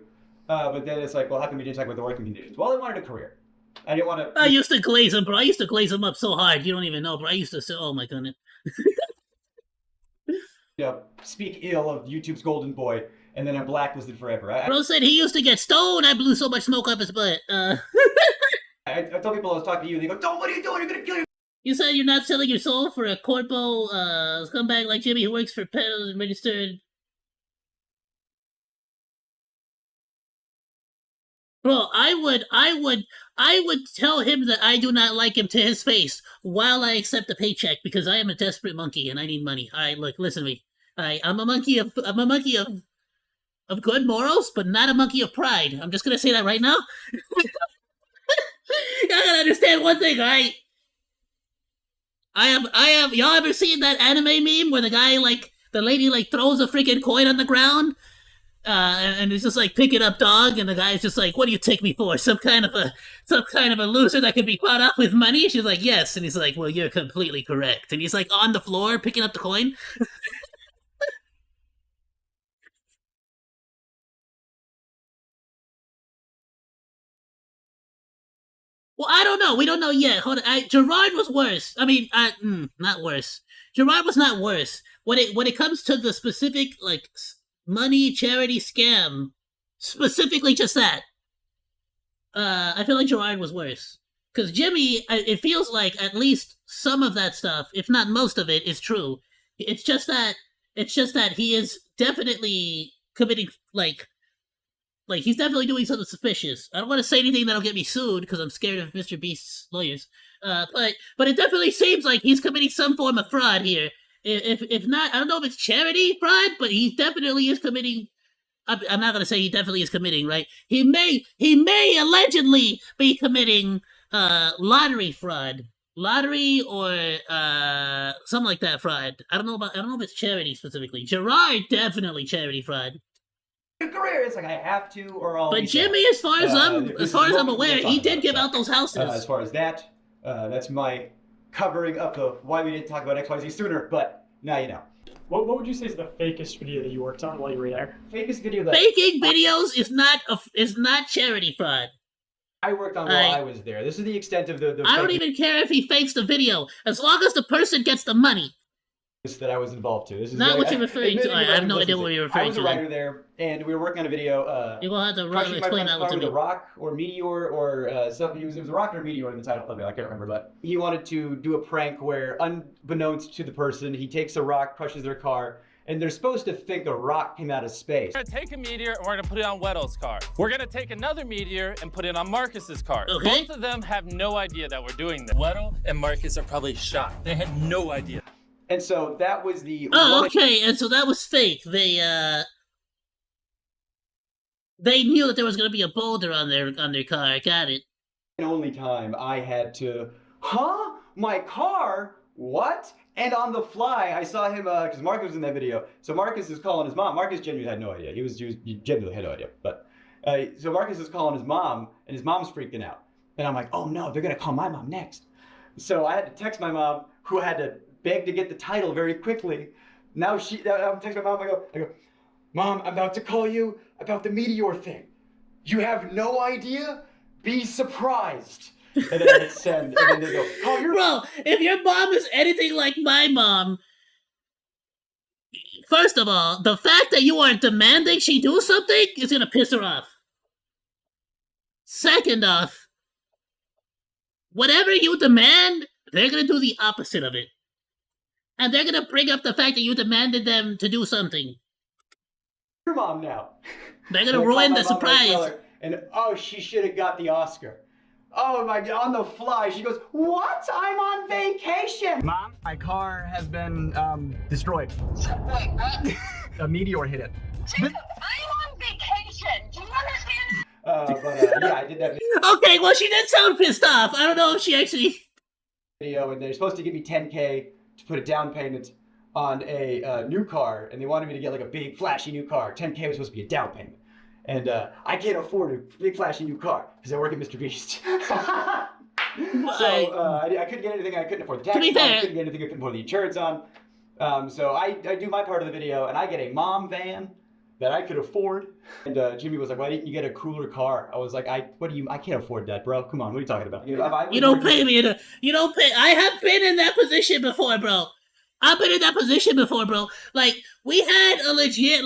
But then it's like, well, how come you didn't talk about the working conditions? Well, I wanted a career. I didn't want to. I used to glaze him, bro. I used to glaze him up so hard. You don't even know, bro. I used to say, oh my goodness. You know, speak ill of YouTube's golden boy, and then I'm blacklisted forever. Bro said he used to get stoned. I blew so much smoke up his butt. I told people I was talking to you, and they go, "Don't, what are you doing? You're gonna kill your." You said you're not selling your soul for a corpo scumbag like Jimmy who works for pedals and registered. Bro, I would tell him that I do not like him to his face while I accept a paycheck because I am a desperate monkey and I need money. Alright, look, listen to me. Alright, I'm a monkey of good morals, but not a monkey of pride. I'm just gonna say that right now. You gotta understand one thing, alright? I have y'all ever seen that anime meme where the guy the lady throws a freaking coin on the ground? And it's just picking up dog, and the guy's just like, "What do you take me for? Some kind of a loser that could be bought off with money?" She's like, "Yes," and he's like, "Well, you're completely correct." And he's on the floor picking up the coin. Well, I don't know. We don't know yet. Hold on. Gerard was worse. I mean, not worse. Gerard was not worse. When it comes to the specific money charity scam, specifically just that, I feel like Gerard was worse. Because Jimmy, it feels like at least some of that stuff, if not most of it, is true. It's just that he is definitely committing he's definitely doing something suspicious. I don't want to say anything that'll get me sued because I'm scared of Mr. Beast's lawyers. But it definitely seems like he's committing some form of fraud here. If not, I don't know if it's charity fraud, but he definitely is committing. I'm not gonna say he definitely is committing, right? He may allegedly be committing lottery fraud, lottery or something like that fraud. I don't know if it's charity specifically. Gerard definitely charity fraud. Career, it's I have to, or I'll. But Jimmy, as far as I'm aware, he did give out those houses. As far as that, that's my covering up of why we didn't talk about XYZ sooner, but now you know. What would you say is the fakest video that you worked on while you were there? Fakest video that faking videos is not charity fraud. I worked on while I was there. This is the extent of the I don't even care if he fakes the video, as long as the person gets the money. That I was involved to. This is not what you're referring to. I have no idea what you're referring to. I was a writer there, and we were working on a video. You're gonna have to explain that to me. A rock or meteor or something. It was a rock or a meteor in the title of it. I can't remember, but he wanted to do a prank where, unbeknownst to the person, he takes a rock, crushes their car, and they're supposed to think a rock came out of space. We're gonna take a meteor and we're gonna put it on Weddle's car. We're gonna take another meteor and put it on Marcus's car. Okay. Both of them have no idea that we're doing this. Weddle and Marcus are probably shocked. They had no idea. And so that was the okay, and so that was fake. They knew that there was gonna be a boulder on their car. I got it. only time I had to, my car? What? And on the fly, I saw him, because Marcus was in that video. So Marcus is calling his mom. Marcus genuinely had no idea. He genuinely had no idea. But, so Marcus is calling his mom, and his mom's freaking out. And I'm like, oh no, they're gonna call my mom next. So I had to text my mom, who had to beg to get the title very quickly. Now I'm texting my mom, I go, Mom, I'm about to call you about the meteor thing. You have no idea? Be surprised. And then I hit send, and then they go, oh, you're... Bro, if your mom is anything like my mom, first of all, the fact that you are demanding she do something is gonna piss her off. Second off, whatever you demand, they're gonna do the opposite of it. And they're gonna bring up the fact that you demanded them to do something. Your mom now. They're gonna ruin the surprise. And oh, she should have got the Oscar. Oh my God, on the fly, she goes, what? I'm on vacation. Mom, my car has been destroyed. Wait, what? A meteor hit it. Jacob, I'm on vacation. Do you understand? Yeah, I did that Okay, well, she did sound pissed off. I don't know if she actually... video, and they're supposed to give me $10K to put a down payment on a new car, and they wanted me to get like a big flashy new car. $10K was supposed to be a down payment. And I can't afford a big flashy new car because I work at Mr.Beast. So I couldn't get anything I couldn't afford the tax on. I couldn't get anything I couldn't afford the insurance on. So I do my part of the video, and I get a mom van that I could afford. And Jimmy was like, why didn't you get a cooler car? I was like, I can't afford that, bro. Come on, what are you talking about? You don't pay me. You don't pay. I have been in that position before, bro. I've been in that position before, bro. Like, we had a legit,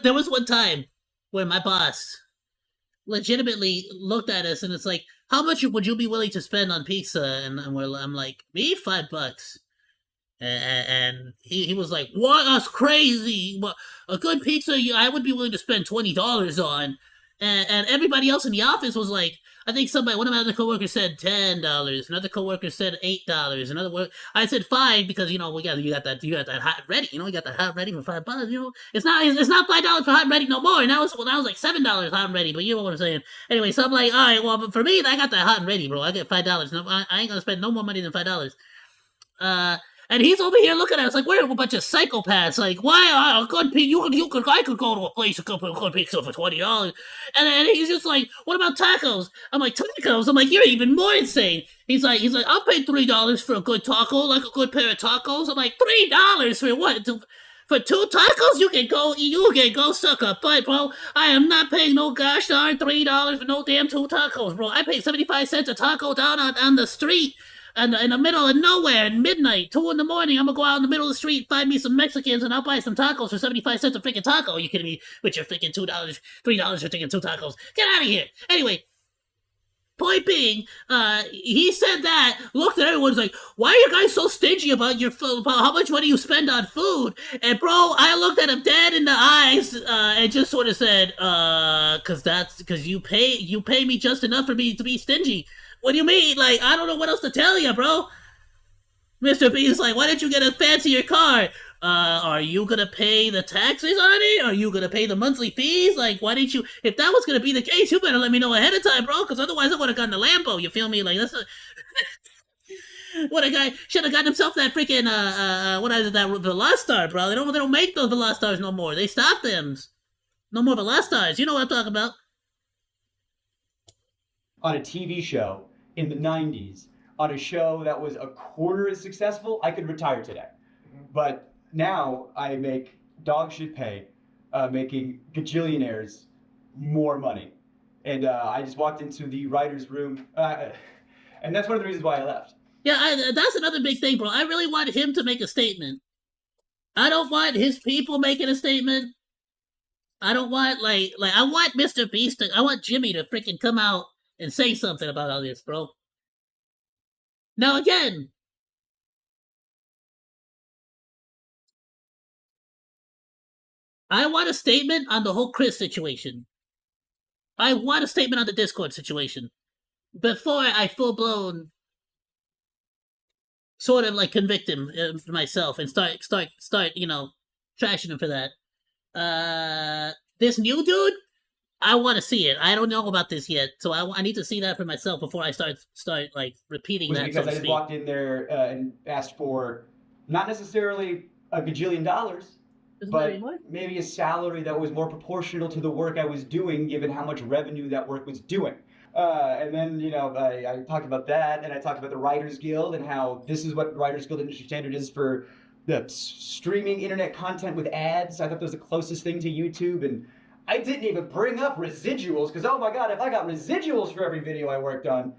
there was one time where my boss legitimately looked at us and it's like, how much would you be willing to spend on pizza? And I'm like, me? $5. And he was like, what? That's crazy. A good pizza I would be willing to spend $20 on. And everybody else in the office was like, I think one of my other coworkers said $10. Another coworker said $8. I said $5 because you got that hot and ready. You got that hot and ready for $5. It's not $5 for hot and ready no more. And that was like $7 hot and ready. But you know what I'm saying. Anyway, so I'm like, all right, well, but for me, I got that hot and ready, bro. I get $5. No, I ain't gonna spend no more money than $5. And he's over here looking at us like we're a bunch of psychopaths. Like, why? I could go to a place and get a good pizza for $20. And he's just like, what about tacos? I'm like, tacos? I'm like, you're even more insane. He's like, I'll pay $3 for a good taco, like a good pair of tacos. I'm like, $3 for what? For 2 tacos? You can go suck a butt, bro. I am not paying no gosh darn $3 for no damn 2 tacos, bro. I paid 75 cents a taco down on the street. And in the middle of nowhere, at midnight, 2 in the morning, I'm gonna go out in the middle of the street, find me some Mexicans, and I'll buy some tacos for 75 cents a freaking taco. Are you kidding me? With your freaking $2, $3 for freaking 2 tacos. Get out of here. Anyway, point being, he said that, looked at everyone's like, why are you guys so stingy about how much money you spend on food? And bro, I looked at him dead in the eyes, and just sort of said, cause you pay me just enough for me to be stingy. What do you mean? Like, I don't know what else to tell you, bro. Mr.Beast, like, why didn't you get a fancier car? Are you gonna pay the taxes on it? Are you gonna pay the monthly fees? Like, why didn't you? If that was gonna be the case, you better let me know ahead of time, bro, because otherwise I would have gotten the Lambo, you feel me? Like, that's not... What a guy should have gotten himself that freaking, what is it, that Velostar, bro. They don't make those Velostars no more. They stopped them. No more Velostars. You know what I'm talking about. On a TV show in the 90s, on a show that was a quarter as successful, I could retire today. But now I make dog shit pay, making gajillionaires more money. And I just walked into the writer's room, and that's one of the reasons why I left. Yeah, that's another big thing, bro. I really want him to make a statement. I don't want his people making a statement. I don't want, I want Mr.Beast I want Jimmy to freaking come out and say something about all this, bro. Now again, I want a statement on the whole Chris situation. I want a statement on the Discord situation before I full blown sort of like convict him myself and start trashing him for that. This new dude, I want to see it. I don't know about this yet, so I need to see that for myself before I start like repeating that. Because so I just walked in there and asked for not necessarily a gajillion dollars, but maybe a salary that was more proportional to the work I was doing, given how much revenue that work was doing. And then, I talked about that, and I talked about the Writers Guild and how this is what Writers Guild industry standard is for the streaming internet content with ads. I thought that was the closest thing to YouTube, and I didn't even bring up residuals, because oh my god, if I got residuals for every video I worked on,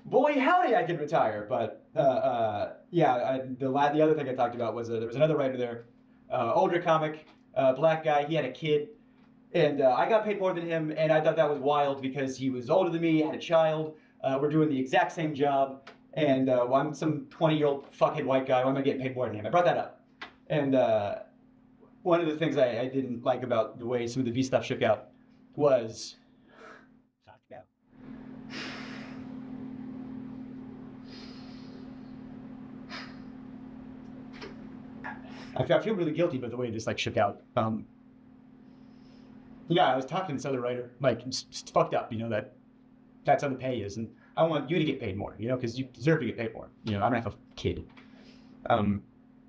boy howdy, I could retire. But the other thing I talked about was there was another writer there, older comic, black guy. He had a kid, and I got paid more than him, and I thought that was wild because he was older than me, had a child. We're doing the exact same job, and I'm some 20-year-old fuckhead white guy. Why am I getting paid more than him? I brought that up, and one of the things I didn't like about the way some of the V stuff shook out was I feel really guilty about the way this shook out. I was talking to this other writer, it's fucked up, that's how the pay is, and I want you to get paid more, because you deserve to get paid more. I don't have a kid.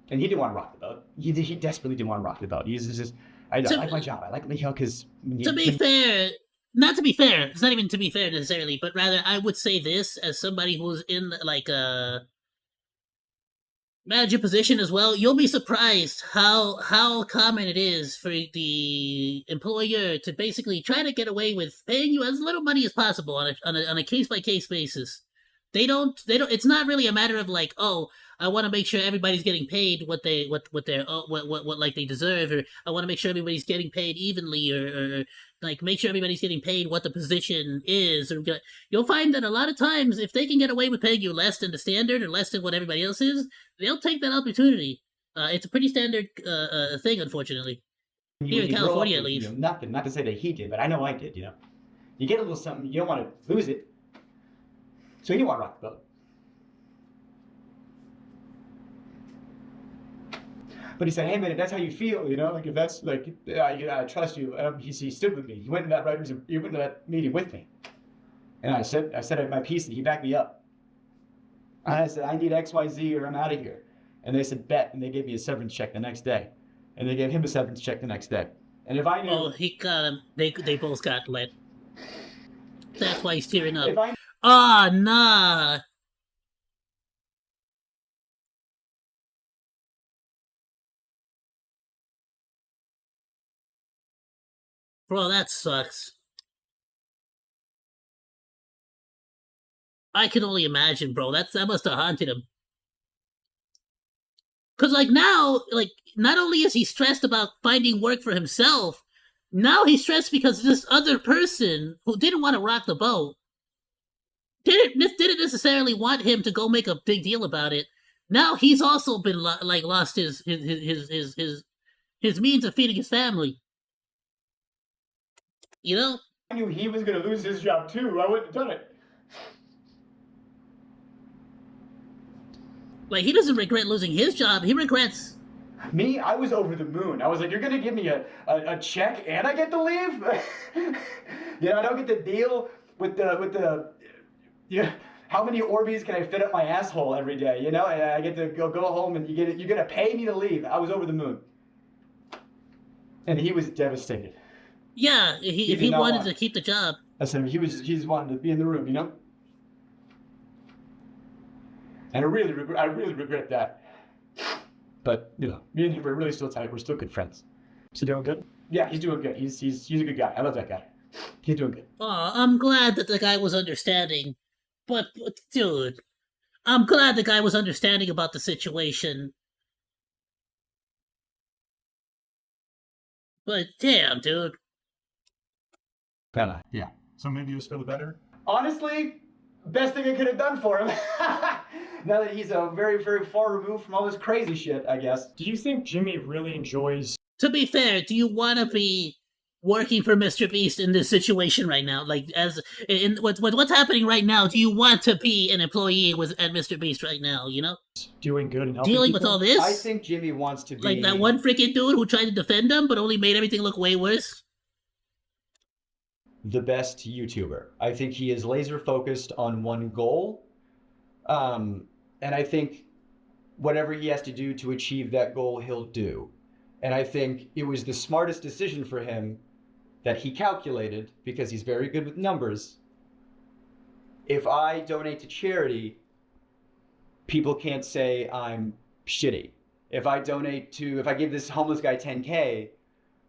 And he didn't want to rock the boat. He desperately didn't want to rock the boat. He's just, I like my job. I like, because... To be fair, not to be fair, it's not even to be fair necessarily, but rather I would say this as somebody who's in, a manager position as well. You'll be surprised how common it is for the employer to basically try to get away with paying you as little money as possible on a case-by-case basis. They don't, it's not really a matter of I want to make sure everybody's getting paid what they deserve, or I want to make sure everybody's getting paid evenly, or make sure everybody's getting paid what the position is. Or you'll find that a lot of times, if they can get away with paying you less than the standard or less than what everybody else is, they'll take that opportunity. It's a pretty standard thing, unfortunately, here in California at least. Not to say that he did, but I know I did. You get a little something, you don't want to lose it, so you don't want to rock the boat. But he said, hey man, if that's how you feel, if that's I trust you. He stood with me. He went to that meeting with me. And I said my piece, and he backed me up. I said, I need XYZ or I'm out of here. And they said, bet. And they gave me a severance check the next day. And they gave him a severance check the next day. And if I knew... Oh, he got him. They both got let. That's why he's tearing up. Nah. Bro, that sucks. I can only imagine, bro. That must have haunted him. Cause now, not only is he stressed about finding work for himself, now he's stressed because this other person who didn't want to rock the boat didn't necessarily want him to go make a big deal about it. Now he's also been lost his means of feeding his family. I knew he was going to lose his job too. I wouldn't have done it. He doesn't regret losing his job. He regrets... Me? I was over the moon. I was like, you're going to give me a check and I get to leave? I don't get to deal with the how many Orbeez can I fit up my asshole every day? And I get to go home and you're going to pay me to leave. I was over the moon. And he was devastated. Yeah, if he wanted to keep the job. I said he just wanted to be in the room, And I really regret that. But me and him are really still tight. We're still good friends. Is he doing good? Yeah, he's doing good. He's a good guy. I love that guy. He's doing good. Oh, I'm glad that the guy was understanding. But dude, I'm glad the guy was understanding about the situation. But damn, dude. Yeah. So maybe you feel better? Honestly, best thing I could have done for him. Now that he's very, very far removed from all this crazy shit, I guess. Do you think Jimmy really enjoys to be fair, do you want to be working for Mr. Beast in this situation right now? Like, as in what's happening right now, do you want to be an employee at Mr. Beast right now? You know, doing good and helping dealing people. with all this. I think Jimmy wants to be like that one freaking dude who tried to defend him, but only made everything look way worse. the best YouTuber. I think he is laser focused on one goal, and I think whatever he has to do to achieve that goal, he'll do. And I think it was the smartest decision for him that he calculated, because he's very good with numbers. If I donate to charity, people can't say I'm shitty. If I give this homeless guy 10K,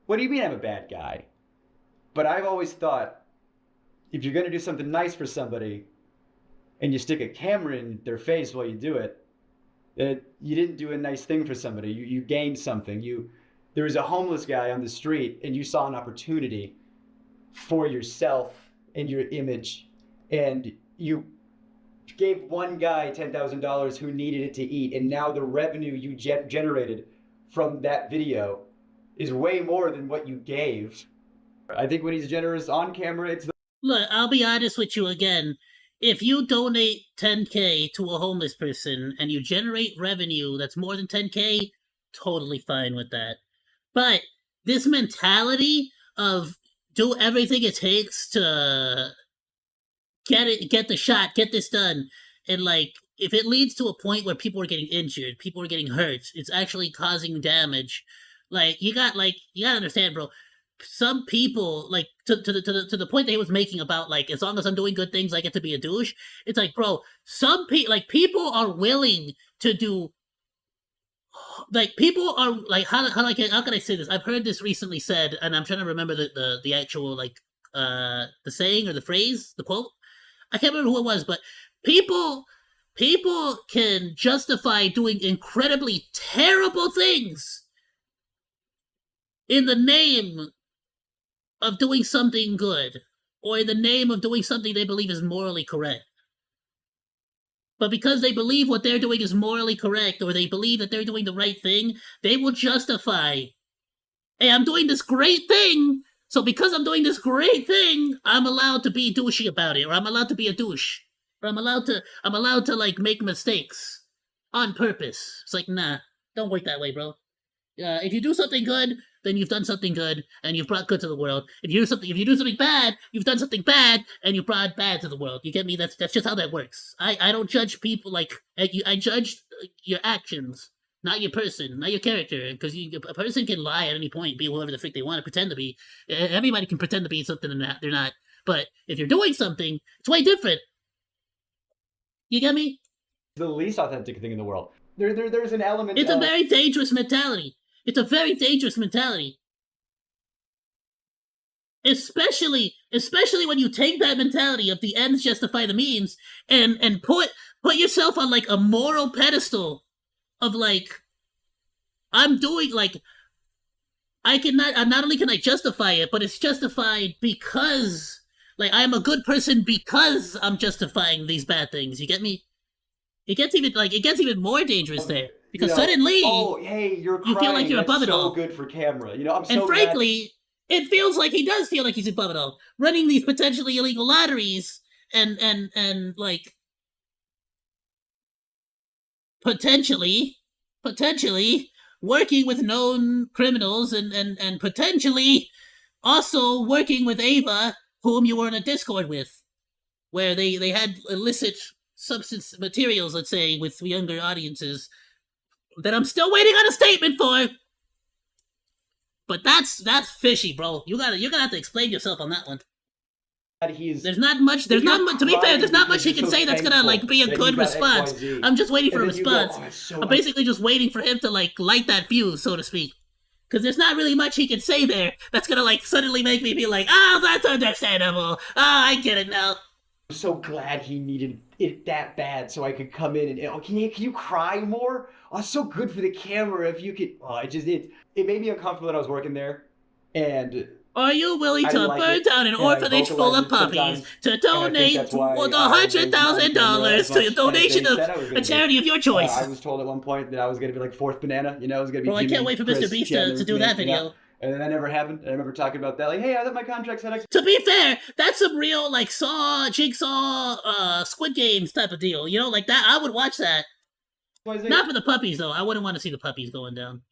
what do you mean I'm a bad guy? But I've always thought, if you're gonna do something nice for somebody and you stick a camera in their face while you do it, you didn't do a nice thing for somebody. You gained something. There was a homeless guy on the street and you saw an opportunity for yourself and your image, and you gave one guy $10,000 who needed it to eat, and now the revenue you generated from that video is way more than what you gave. I think when he's generous on camera, it's Look, I'll be honest with you again. If you donate 10K to a homeless person and you generate revenue that's more than 10K, totally fine with that. But this mentality of do everything it takes to get the shot, get this done, and like if it leads to a point where people are getting injured, people are getting hurt, it's actually causing damage. Like you gotta understand, bro. Some people, like to the point that he was making about like as long as I'm doing good things, I get to be a douche. It's like, bro, people are willing to do. Like people are like how can I say this? I've heard this recently said, and I'm trying to remember the actual like the saying or the phrase, the quote. I can't remember who it was, but people can justify doing incredibly terrible things in the name of doing something good, or in the name of doing something they believe is morally correct. But because they believe what they're doing is morally correct, or they believe that they're doing the right thing, they will justify, hey, I'm doing this great thing, so because I'm doing this great thing, I'm allowed to be douchey about it, or I'm allowed to be a douche, or I'm allowed to like make mistakes on purpose. It's like, nah, don't work that way, bro. If you do something good, then you've done something good, and you've brought good to the world. If you do something bad, you've done something bad, and you brought bad to the world. You get me? That's just how that works. I don't judge people like I judge your actions, not your person, not your character. Because a person can lie at any point, be whoever the frick they want to pretend to be. Everybody can pretend to be something and they're not. But if you're doing something, it's way different. You get me? the least authentic thing in the world. There's an element. It's a very dangerous mentality. It's a very dangerous mentality. Especially when you take that mentality of the ends justify the means and put yourself on like a moral pedestal of like, I'm doing like, not only can I justify it, but it's justified because like I'm a good person because I'm justifying these bad things. You get me? It gets even more dangerous there. Because suddenly, oh, hey, you feel like you're above it all. So good for camera. I'm so and frankly, it feels like he does feel like he's above it all, running these potentially illegal lotteries and like potentially working with known criminals and potentially also working with Ava, whom you were in a Discord with, where they had illicit substance materials, let's say, with younger audiences that I'm still waiting on a statement for. But that's fishy, bro. You're gonna have to explain yourself on that one. There's not much. To be fair, there's not much he can say that's gonna like be a good response. I'm just waiting for a response. I'm basically just waiting for him to like light that fuse, so to speak. Because there's not really much he can say there that's gonna like suddenly make me be like, oh, that's understandable. Oh, I get it now. I'm so glad he needed it that bad so I could come in and can you cry more? Oh, it's so good for the camera if you could. Oh, it made me uncomfortable when I was working there, and Are you willing I to like burn it, down an and I orphanage full vocalize of it puppies sometimes, to and I think donate that's why I wasn't $100,000 as to a much donation as of they said I was a gonna charity be. of your choice? I was told at one point that I was going to be like fourth Bannana. You know, it was going to be Bro, I Jimmy, can't wait for Chris, Mr.Beast Chandler, to do me, that you know? video. And then that never happened. And I remember talking about that, like, hey, I thought my contract said X. To be fair, that's some real like Jigsaw, Squid Games type of deal. You know, like that. I would watch that. Not for the puppies though. I wouldn't want to see the puppies going down.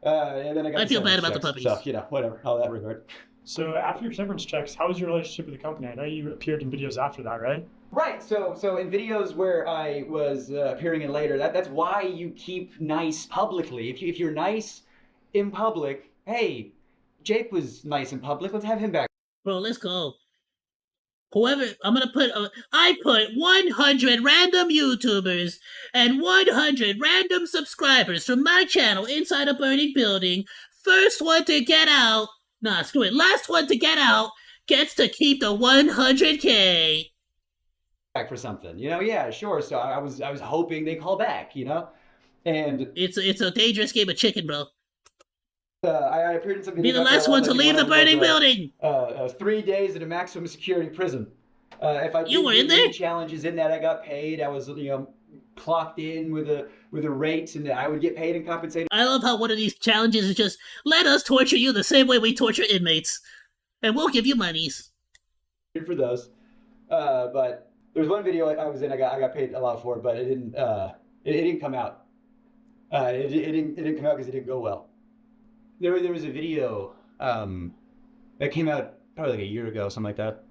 And then I got I the feel bad severance about the checks, puppies. So, you know, whatever, all that regard. So after your severance checks, how was your relationship with the company? I know you appeared in videos after that, right? Right. So in videos where I was appearing in later, that's why you keep nice publicly. If you're nice in public, hey, Jake was nice in public. Let's have him back. Bro, let's go. Whoever, I'm gonna put, I put 100 random YouTubers and 100 random subscribers from my channel inside a burning building. First one to get out, nah, screw it. Last one to get out gets to keep the 100K. Back for something, you know? Yeah, sure. So I was hoping they call back, you know? And it's a dangerous game of chicken, bro. I appeared in some videos. Be the last one to leave the burning building. 3 days in a maximum security prison. If I You were in there? challenges in that, I got paid. I was, you know, clocked in with a rate, and I would get paid and compensated. I love how one of these challenges is just let us torture you the same way we torture inmates, and we'll give you monies. For those, but there was one video I was in. I got paid a lot for it, but it didn't come out. It didn't come out because it didn't go well. There was a video that came out probably like a year ago, something like that.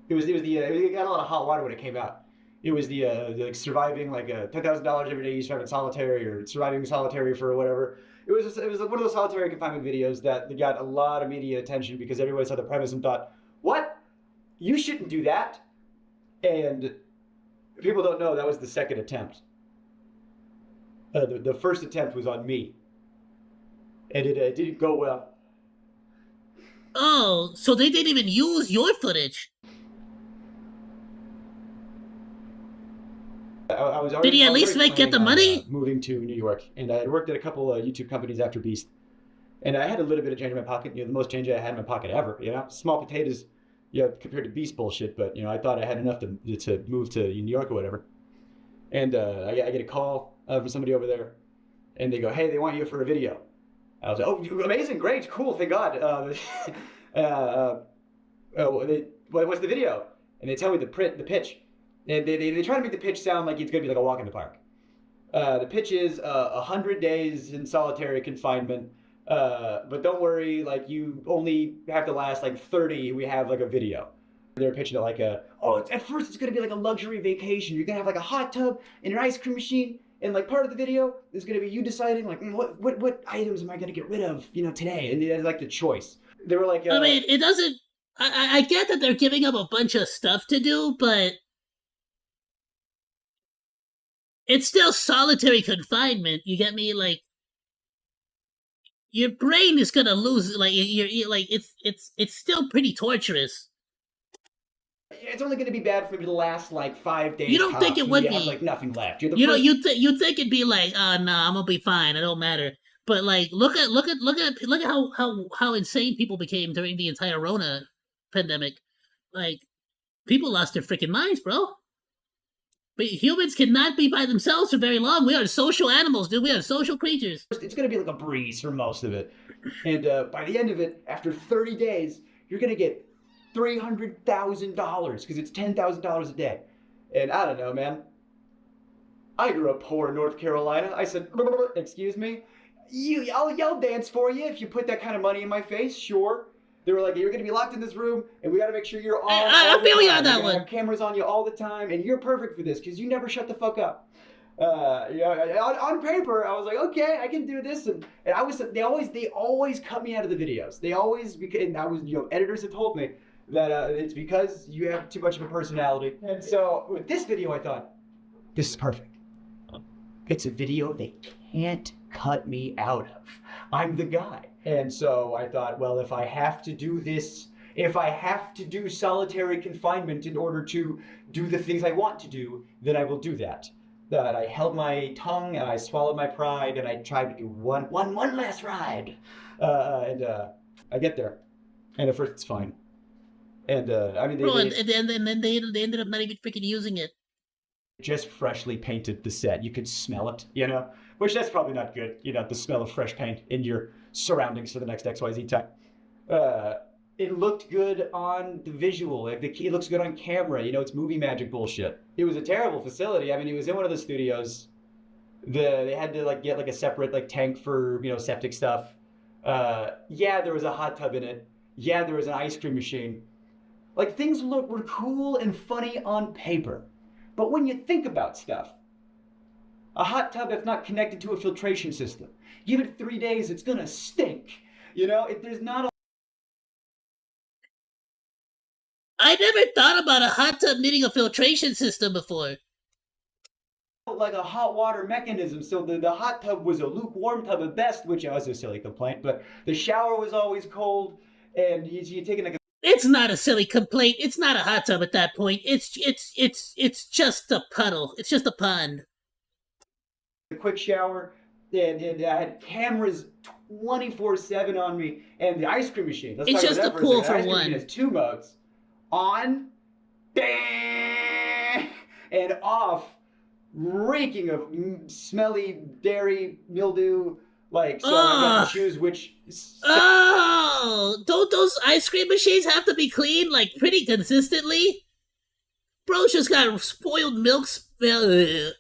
It got a lot of hot water when it came out. It was the like surviving like $10,000 every day you survive in solitary or surviving solitary for whatever. It was one of those solitary confinement videos that got a lot of media attention because everybody saw the premise and thought, what? You shouldn't do that. And people don't know that was the second attempt. The first attempt was on me. And it didn't go well. Oh, so they didn't even use your footage. Did he at least get the money? Moving to New York, and I had worked at a couple of YouTube companies after Beast, and I had a little bit of change in my pocket. You know, the most change I had in my pocket ever. You know, small potatoes, you know, compared to Beast bullshit. But you know, I thought I had enough to move to New York or whatever. And I get a call from somebody over there, and they go, "Hey, they want you for a video." I was like, "Oh, amazing, great, cool, thank God." What's the video? And they tell me the pitch. And they try to make the pitch sound like it's going to be like a walk in the park. The pitch is 100 days in solitary confinement. But don't worry, like you only have to last like 30. We have like a video. They're pitching it like at first it's going to be like a luxury vacation. You're going to have like a hot tub and an ice cream machine. And like part of the video is going to be you deciding like what items am I going to get rid of, you know, today. And they had like the choice. They were like, I mean, it doesn't, I get that they're giving up a bunch of stuff to do, but it's still solitary confinement. You get me? Like, your brain is gonna lose. Like, you're like it's still pretty torturous. It's only going to be bad for me to last like 5 days. You don't think it would be? Have, like nothing left. You know, you think it'd be like, oh no, I'm gonna be fine. It don't matter. But like, look at how insane people became during the entire Rona pandemic. Like, people lost their freaking minds, bro. But humans cannot be by themselves for very long. We are social animals, dude. We are social creatures. It's going to be like a breeze for most of it. And by the end of it, after 30 days, you're going to get $300,000 because it's $10,000 a day. And I don't know, man. I grew up poor in North Carolina. I said, excuse me? I'll dance for you if you put that kind of money in my face, sure. They were like, you're going to be locked in this room, and we got to make sure you're on. I feel you on that one. Have cameras on you all the time, and you're perfect for this because you never shut the fuck up. On paper, I was like, okay, I can do this, and I was. They always cut me out of the videos. They always, and I was, editors have told me that it's because you have too much of a personality. And so with this video, I thought, this is perfect. It's a video they can't cut me out of. I'm the guy. And so I thought, well, if I have to do this, if I have to do solitary confinement in order to do the things I want to do, then I will do that. That I held my tongue and I swallowed my pride and I tried to do one last ride. And I get there, and at first it's fine. And I mean, Bro, and then they ended up not even freaking using it. Just freshly painted the set. You could smell it, you know, which that's probably not good, you know, the smell of fresh paint in your surroundings for the next XYZ time. It looked good on the visual. Like it looks good on camera. You know, it's movie magic bullshit. It was a terrible facility. I mean, it was in one of the studios. They had to like get like a separate like tank for, you know, septic stuff. Yeah, there was a hot tub in it. Yeah, there was an ice cream machine. Like things were cool and funny on paper. But when you think about stuff, a hot tub that's not connected to a filtration system, give it 3 days, it's gonna stink. You know, there's not a... I never thought about a hot tub needing a filtration system before. Like a hot water mechanism, so the hot tub was a lukewarm tub at best, which was a silly complaint, but the shower was always cold, and you're taking like a... It's not a silly complaint. It's not a hot tub at that point. It's just a puddle. It's just a pond. A quick shower, and I had cameras 24/7 on me, and the ice cream machine. It's just a pool for one. The ice cream machine has 2 modes: on, and off, reeking of smelly dairy mildew. Like, so I got to choose which. Oh, don't those ice cream machines have to be cleaned like pretty consistently? Bro's just got spoiled milk smell.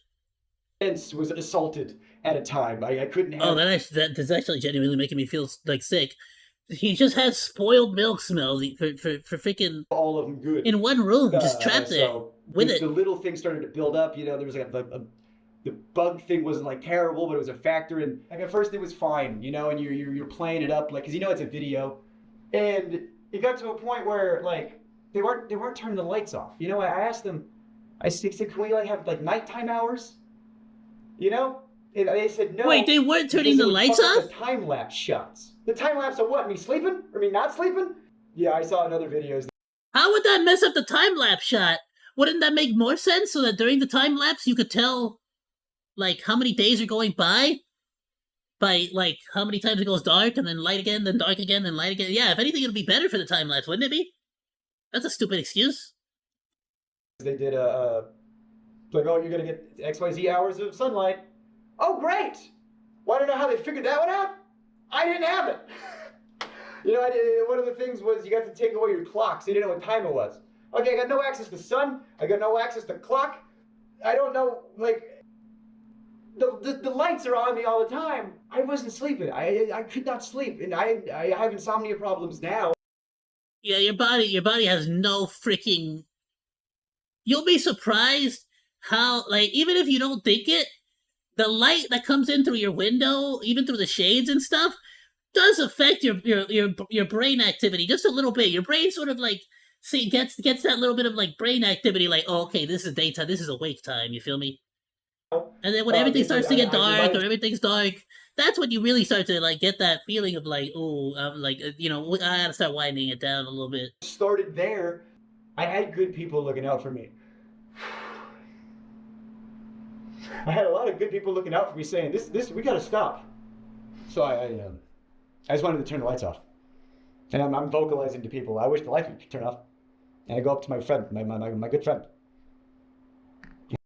And was assaulted at a time. I couldn't have. Oh, that's actually genuinely making me feel like sick. He just has spoiled milk smell for freaking all of them good in one room, just trapped there with it. The little thing started to build up. You know, there was like the bug thing wasn't like terrible, but it was a factor. And like at first it was fine, you know, and you're playing it up like, cause you know it's a video, and it got to a point where like they weren't turning the lights off. You know, I asked them, I said, can we like have like nighttime hours? You know, and they said no. Wait, they weren't turning the lights off? The time lapse shots. The time lapse of what? Me sleeping? Or me not sleeping? Yeah, I saw in other videos. How would that mess up the time lapse shot? Wouldn't that make more sense so that during the time lapse you could tell like how many days are going by like how many times it goes dark and then light again, then dark again, then light again? Yeah, if anything, it'd be better for the time lapse, wouldn't it be? That's a stupid excuse. They did like, oh, you're gonna get XYZ hours of sunlight. Oh, great! Want to know how they figured that one out? I didn't have it. You know, one of the things was you got to take away your clock, so you didn't know what time it was. Okay, I got no access to sun. I got no access to clock. I don't know, like, the lights are on me all the time. I wasn't sleeping. I could not sleep, and I have insomnia problems now. Yeah, your body has no freaking... You'll be surprised how, like, even if you don't think it, the light that comes in through your window, even through the shades and stuff, does affect your brain activity just a little bit. Your brain sort of like gets that little bit of like brain activity, like, oh, okay, this is daytime, this is awake time. You feel me? And then when everything starts to get dark or everything's dark, that's when you really start to like get that feeling of like, oh, like, you know, I gotta start winding it down a little bit. Started there. I had good people looking out for me. I had a lot of good people looking out for me saying, this, we gotta stop. So I just wanted to turn the lights off. And I'm vocalizing to people, I wish the lights would turn off. And I go up to my friend, my good friend.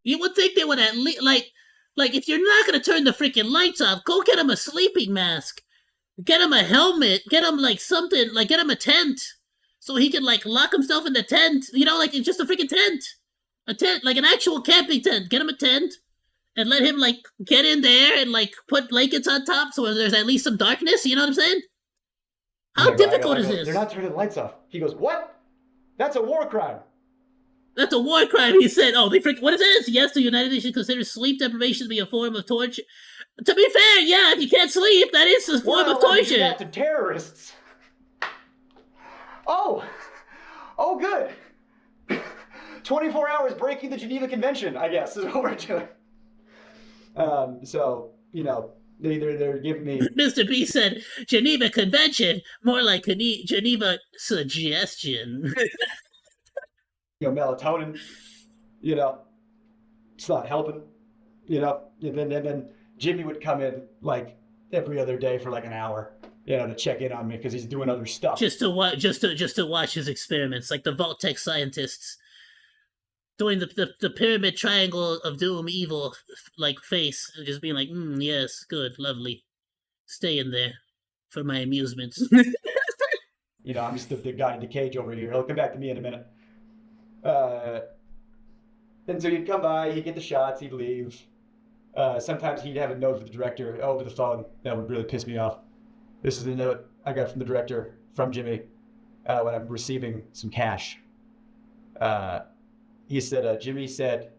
You would think they would at least, like if you're not gonna turn the freaking lights off, go get him a sleeping mask. Get him a helmet. Get him like something, like get him a tent. So he can like lock himself in the tent. You know, like it's just a freaking tent. A tent, like an actual camping tent. Get him a tent. And let him, like, get in there and, like, put blankets on top so there's at least some darkness, you know what I'm saying? How difficult is this? They're not turning the lights off. He goes, what? That's a war crime. That's a war crime, he said. Oh, what is this? Yes, the United Nations considers sleep deprivation to be a form of torture. To be fair, yeah, if you can't sleep, that is a form of torture. That to terrorists. Oh, good. 24 hours breaking the Geneva Convention, I guess, is what we're doing. So, you know, they're giving me... Mr.Beast said, Geneva Convention, more like Geneva Suggestion. You know, melatonin, you know, it's not helping, you know. And then Jimmy would come in, like, every other day for, like, an hour. to check in on me because he's doing other stuff. Just to watch his experiments, like the Vault-Tec scientists doing the pyramid triangle of doom evil like face, and just being like, yes, good, lovely, stay in there for my amusement. I'm just the guy in the cage over here. He'll come back to me in a minute. And so he'd come by, he'd get the shots, he'd leave. Sometimes he'd have a note for the director over the phone. That would really piss me off. This is the note I got from the director, from Jimmy, when I'm receiving some cash. He said, Jimmy said,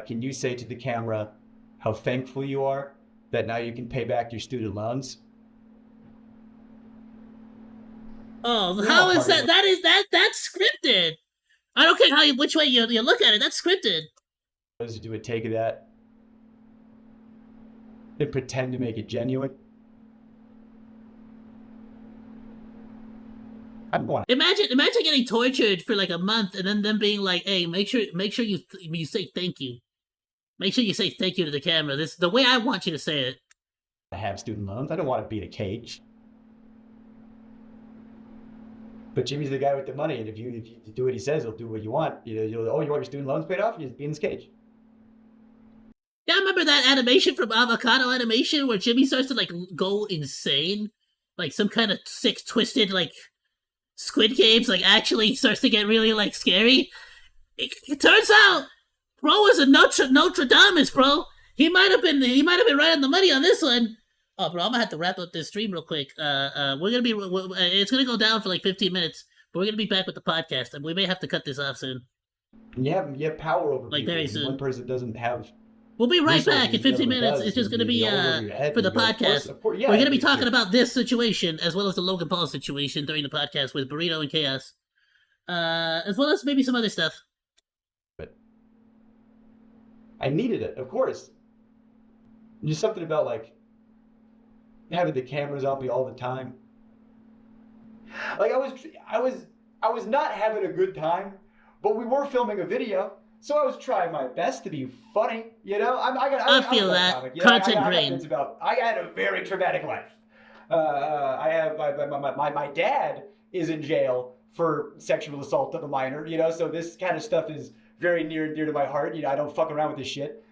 can you say to the camera how thankful you are that now you can pay back your student loans? Oh, how is that? That's scripted. I don't care which way you look at it. That's scripted. To do a take of that and pretend to make it genuine. Imagine getting tortured for like a month and then them being like, "Hey, make sure you say thank you. Make sure you say thank you to the camera. This the way I want you to say it." I have student loans. I don't want to be in a cage. But Jimmy's the guy with the money, and if you do what he says, he'll do what you want. You want your student loans paid off? You just be in this cage. Yeah, I remember that animation from Avocado Animation where Jimmy starts to like go insane, like some kind of sick, twisted like Squid Games, like actually starts to get really like scary. It turns out, bro is a Nostradamus, bro. He might have been right on the money on this one. Oh, bro, I'm gonna have to wrap up this stream real quick. It's gonna go down for like 15 minutes, but we're gonna be back with the podcast, and we may have to cut this off soon. You have power over like people. Very soon. One person doesn't have. We'll be right back in 15 minutes. It's just gonna be for the podcast. Of course, yeah, we're gonna be talking about this situation as well as the Logan Paul situation during the podcast with Burrito and Chaos, as well as maybe some other stuff. But I needed it, of course. Just something about like having the cameras on me all the time. Like I was not having a good time, but we were filming a video, so I was trying my best to be funny. I feel that comic, content grain. I had a very traumatic life. I have my dad is in jail for sexual assault of a minor. So this kind of stuff is very near and dear to my heart. I don't fuck around with this shit.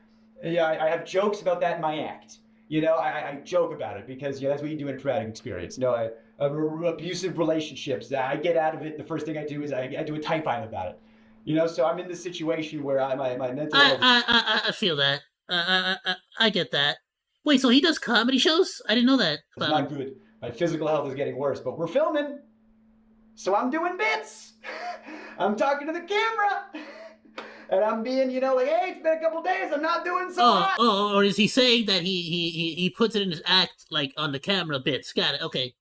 I have jokes about that in my act. I joke about it because that's what you do in a traumatic experience. Abusive relationships. I get out of it. The first thing I do is I do a type-line about it. So I'm in this situation where my mental health. I feel that. I get that. Wait, so he does comedy shows? I didn't know that. It's not good. My physical health is getting worse, but we're filming, so I'm doing bits. I'm talking to the camera. And I'm being, like, hey, it's been a couple days. I'm not doing so hot. Or is he saying that he puts it in his act, like, on the camera bits? Got it, okay.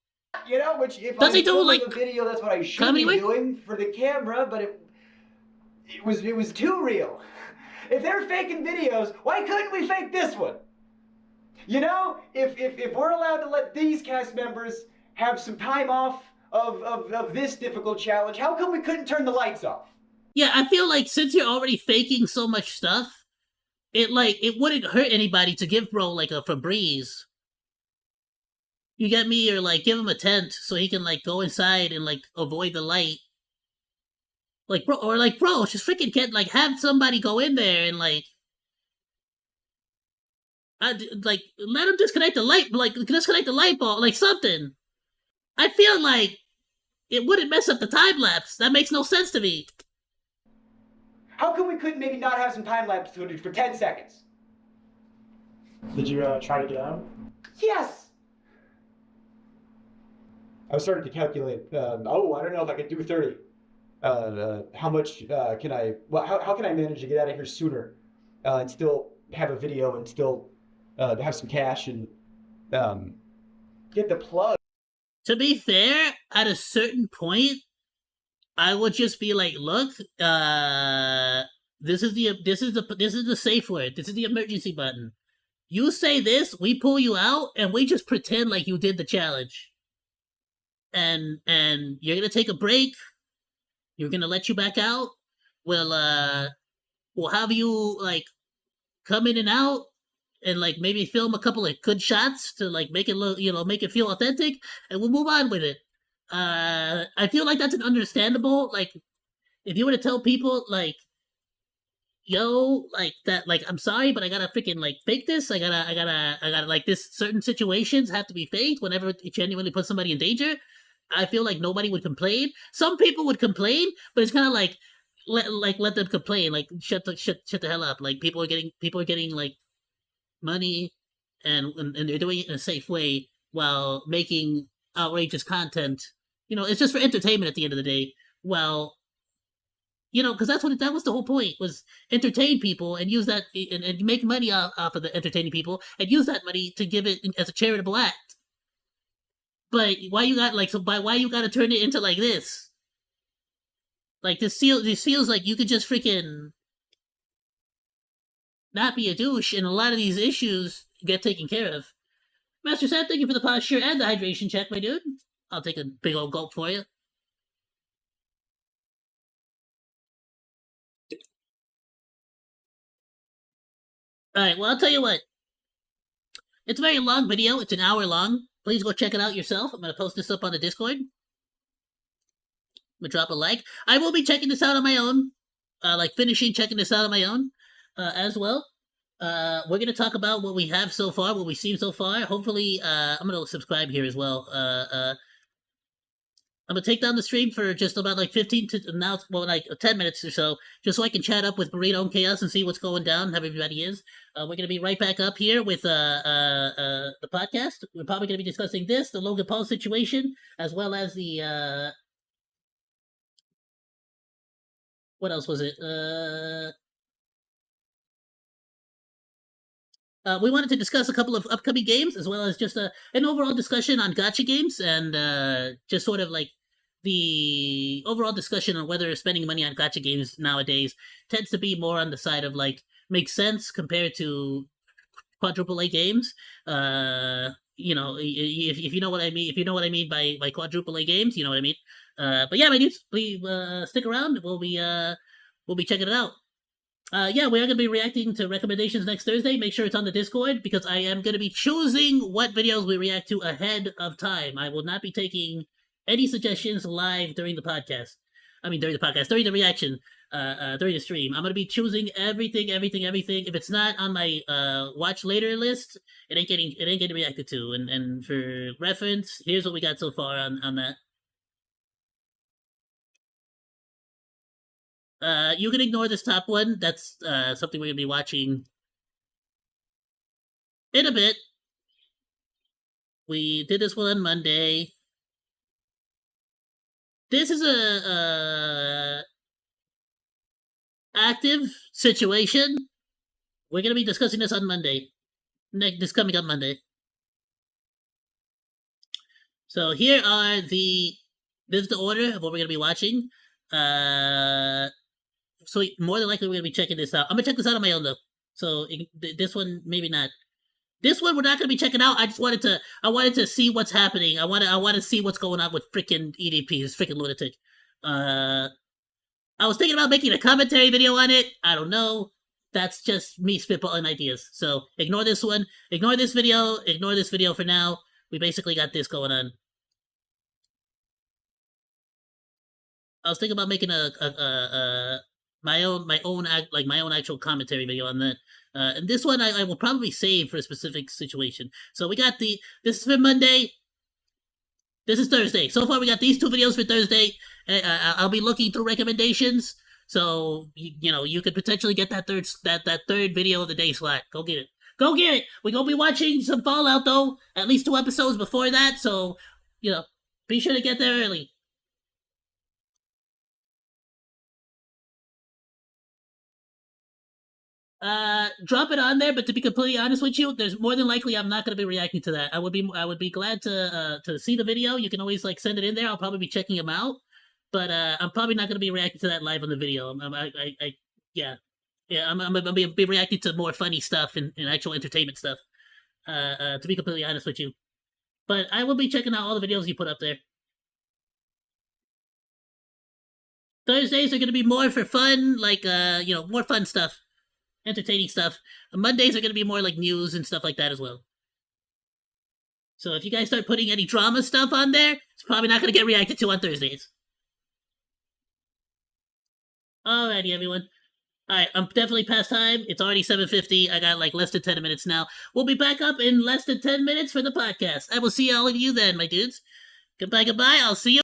Which if Does I he do, like, a video, that's what I should be doing for the camera, but it was too real. If they're faking videos, why couldn't we fake this one? If we're allowed to let these cast members have some time off of this difficult challenge, how come we couldn't turn the lights off? Yeah, I feel like since you're already faking so much stuff, it wouldn't hurt anybody to give bro like a Febreze. You get me? Or like give him a tent so he can like go inside and like avoid the light. Like bro, just freaking have somebody go in there and like let him disconnect the light bulb, like something. I feel like it wouldn't mess up the time lapse. That makes no sense to me. How come we couldn't maybe not have some time lapse footage for 10 seconds? Did you try to get out? Yes! I was starting to calculate, I don't know if I could do 30. How much can I, how can I manage to get out of here sooner and still have a video and still have some cash and get the plug? To be fair, at a certain point, I would just be like, look, this is the safe word. This is the emergency button. You say this, we pull you out, and we just pretend like you did the challenge. And you're gonna take a break. You're gonna let you back out. We'll have you like come in and out, and like maybe film a couple of good shots to like make it look, make it feel authentic, and we'll move on with it. I feel like that's an understandable, like, if you were to tell people like, yo, like that, like, I'm sorry, but I gotta freaking like fake this. I gotta like, this certain situations have to be faked whenever it genuinely puts somebody in danger. I feel like nobody would complain. Some people would complain, but it's kind of like, let them complain. Like, shut the hell up. Like, people are getting like money, and they're doing it in a safe way while making outrageous content. It's just for entertainment at the end of the day. Well, because that was the whole point, was entertain people and use that, and make money off of the entertaining people, and use that money to give it as a charitable act. But why you got why you got to turn it into like this? Like, this feels like you could just freaking not be a douche, and a lot of these issues get taken care of. Master Sam, thank you for the posture and the hydration check, my dude. I'll take a big old gulp for you. Alright, well, I'll tell you what. It's a very long video. It's an hour long. Please go check it out yourself. I'm going to post this up on the Discord. I'm going to drop a like. I will be checking this out on my own. Checking this out on my own as well. We're going to talk about what we have so far, what we've seen so far. Hopefully, I'm going to subscribe here as well. I'm going to take down the stream for just about like 10 minutes or so, just so I can chat up with Burrito and Chaos and see what's going down, how everybody is. We're going to be right back up here with the podcast. We're probably going to be discussing this, the Logan Paul situation, as well as the... what else was it? We wanted to discuss a couple of upcoming games, as well as just an overall discussion on gacha games, and just sort of like the overall discussion on whether spending money on gacha games nowadays tends to be more on the side of like, makes sense compared to quadruple A games. If you know what I mean, by quadruple A games, you know what I mean. But yeah, my dudes, please stick around. We'll be checking it out. We are going to be reacting to recommendations next Thursday. Make sure it's on the Discord, because I am going to be choosing what videos we react to ahead of time. I will not be taking any suggestions live during the podcast. During the reaction, during the stream. I'm going to be choosing everything. If it's not on my watch later list, it ain't getting reacted to. And for reference, here's what we got so far on that. You can ignore this top one. That's something we're going to be watching in a bit. We did this one on Monday. This is a active situation. We're going to be discussing this on Monday. This coming up Monday. So this is the order of what we're going to be watching. So more than likely we're going to be checking this out. I'm going to check this out on my own, though. So this one, maybe not. This one we're not going to be checking out. I wanted to see what's happening. I want to see what's going on with freaking EDP, this freaking lunatic. I was thinking about making a commentary video on it. I don't know. That's just me spitballing ideas. So ignore this one. Ignore this video. Ignore this video for now. We basically got this going on. I was thinking about making my own actual commentary video on that. And this one I will probably save for a specific situation. So we got this is for Monday. This is Thursday. So far we got these two videos for Thursday. I'll be looking through recommendations. So you could potentially get that third video of the day slot. Go get it. Go get it. We're gonna be watching some Fallout though. At least 2 episodes before that. So be sure to get there early. Drop it on there, but to be completely honest with you, there's more than likely I'm not going to be reacting to that. I would be glad to see the video. You can always send it in there. I'll probably be checking them out, but I'm probably not going to be reacting to that live on the video. I'm going to be reacting to more funny stuff and actual entertainment stuff. To be completely honest with you, but I will be checking out all the videos you put up there. Thursdays are going to be more for fun, more fun stuff. entertaining stuff. Mondays are going to be more like news and stuff like that as well. So if you guys start putting any drama stuff on there, it's probably not going to get reacted to on Thursdays. Alrighty, everyone. Alright, I'm definitely past time. It's already 7:50. I got like less than 10 minutes now. We'll be back up in less than 10 minutes for the podcast. I will see all of you then, my dudes. Goodbye, goodbye. I'll see you.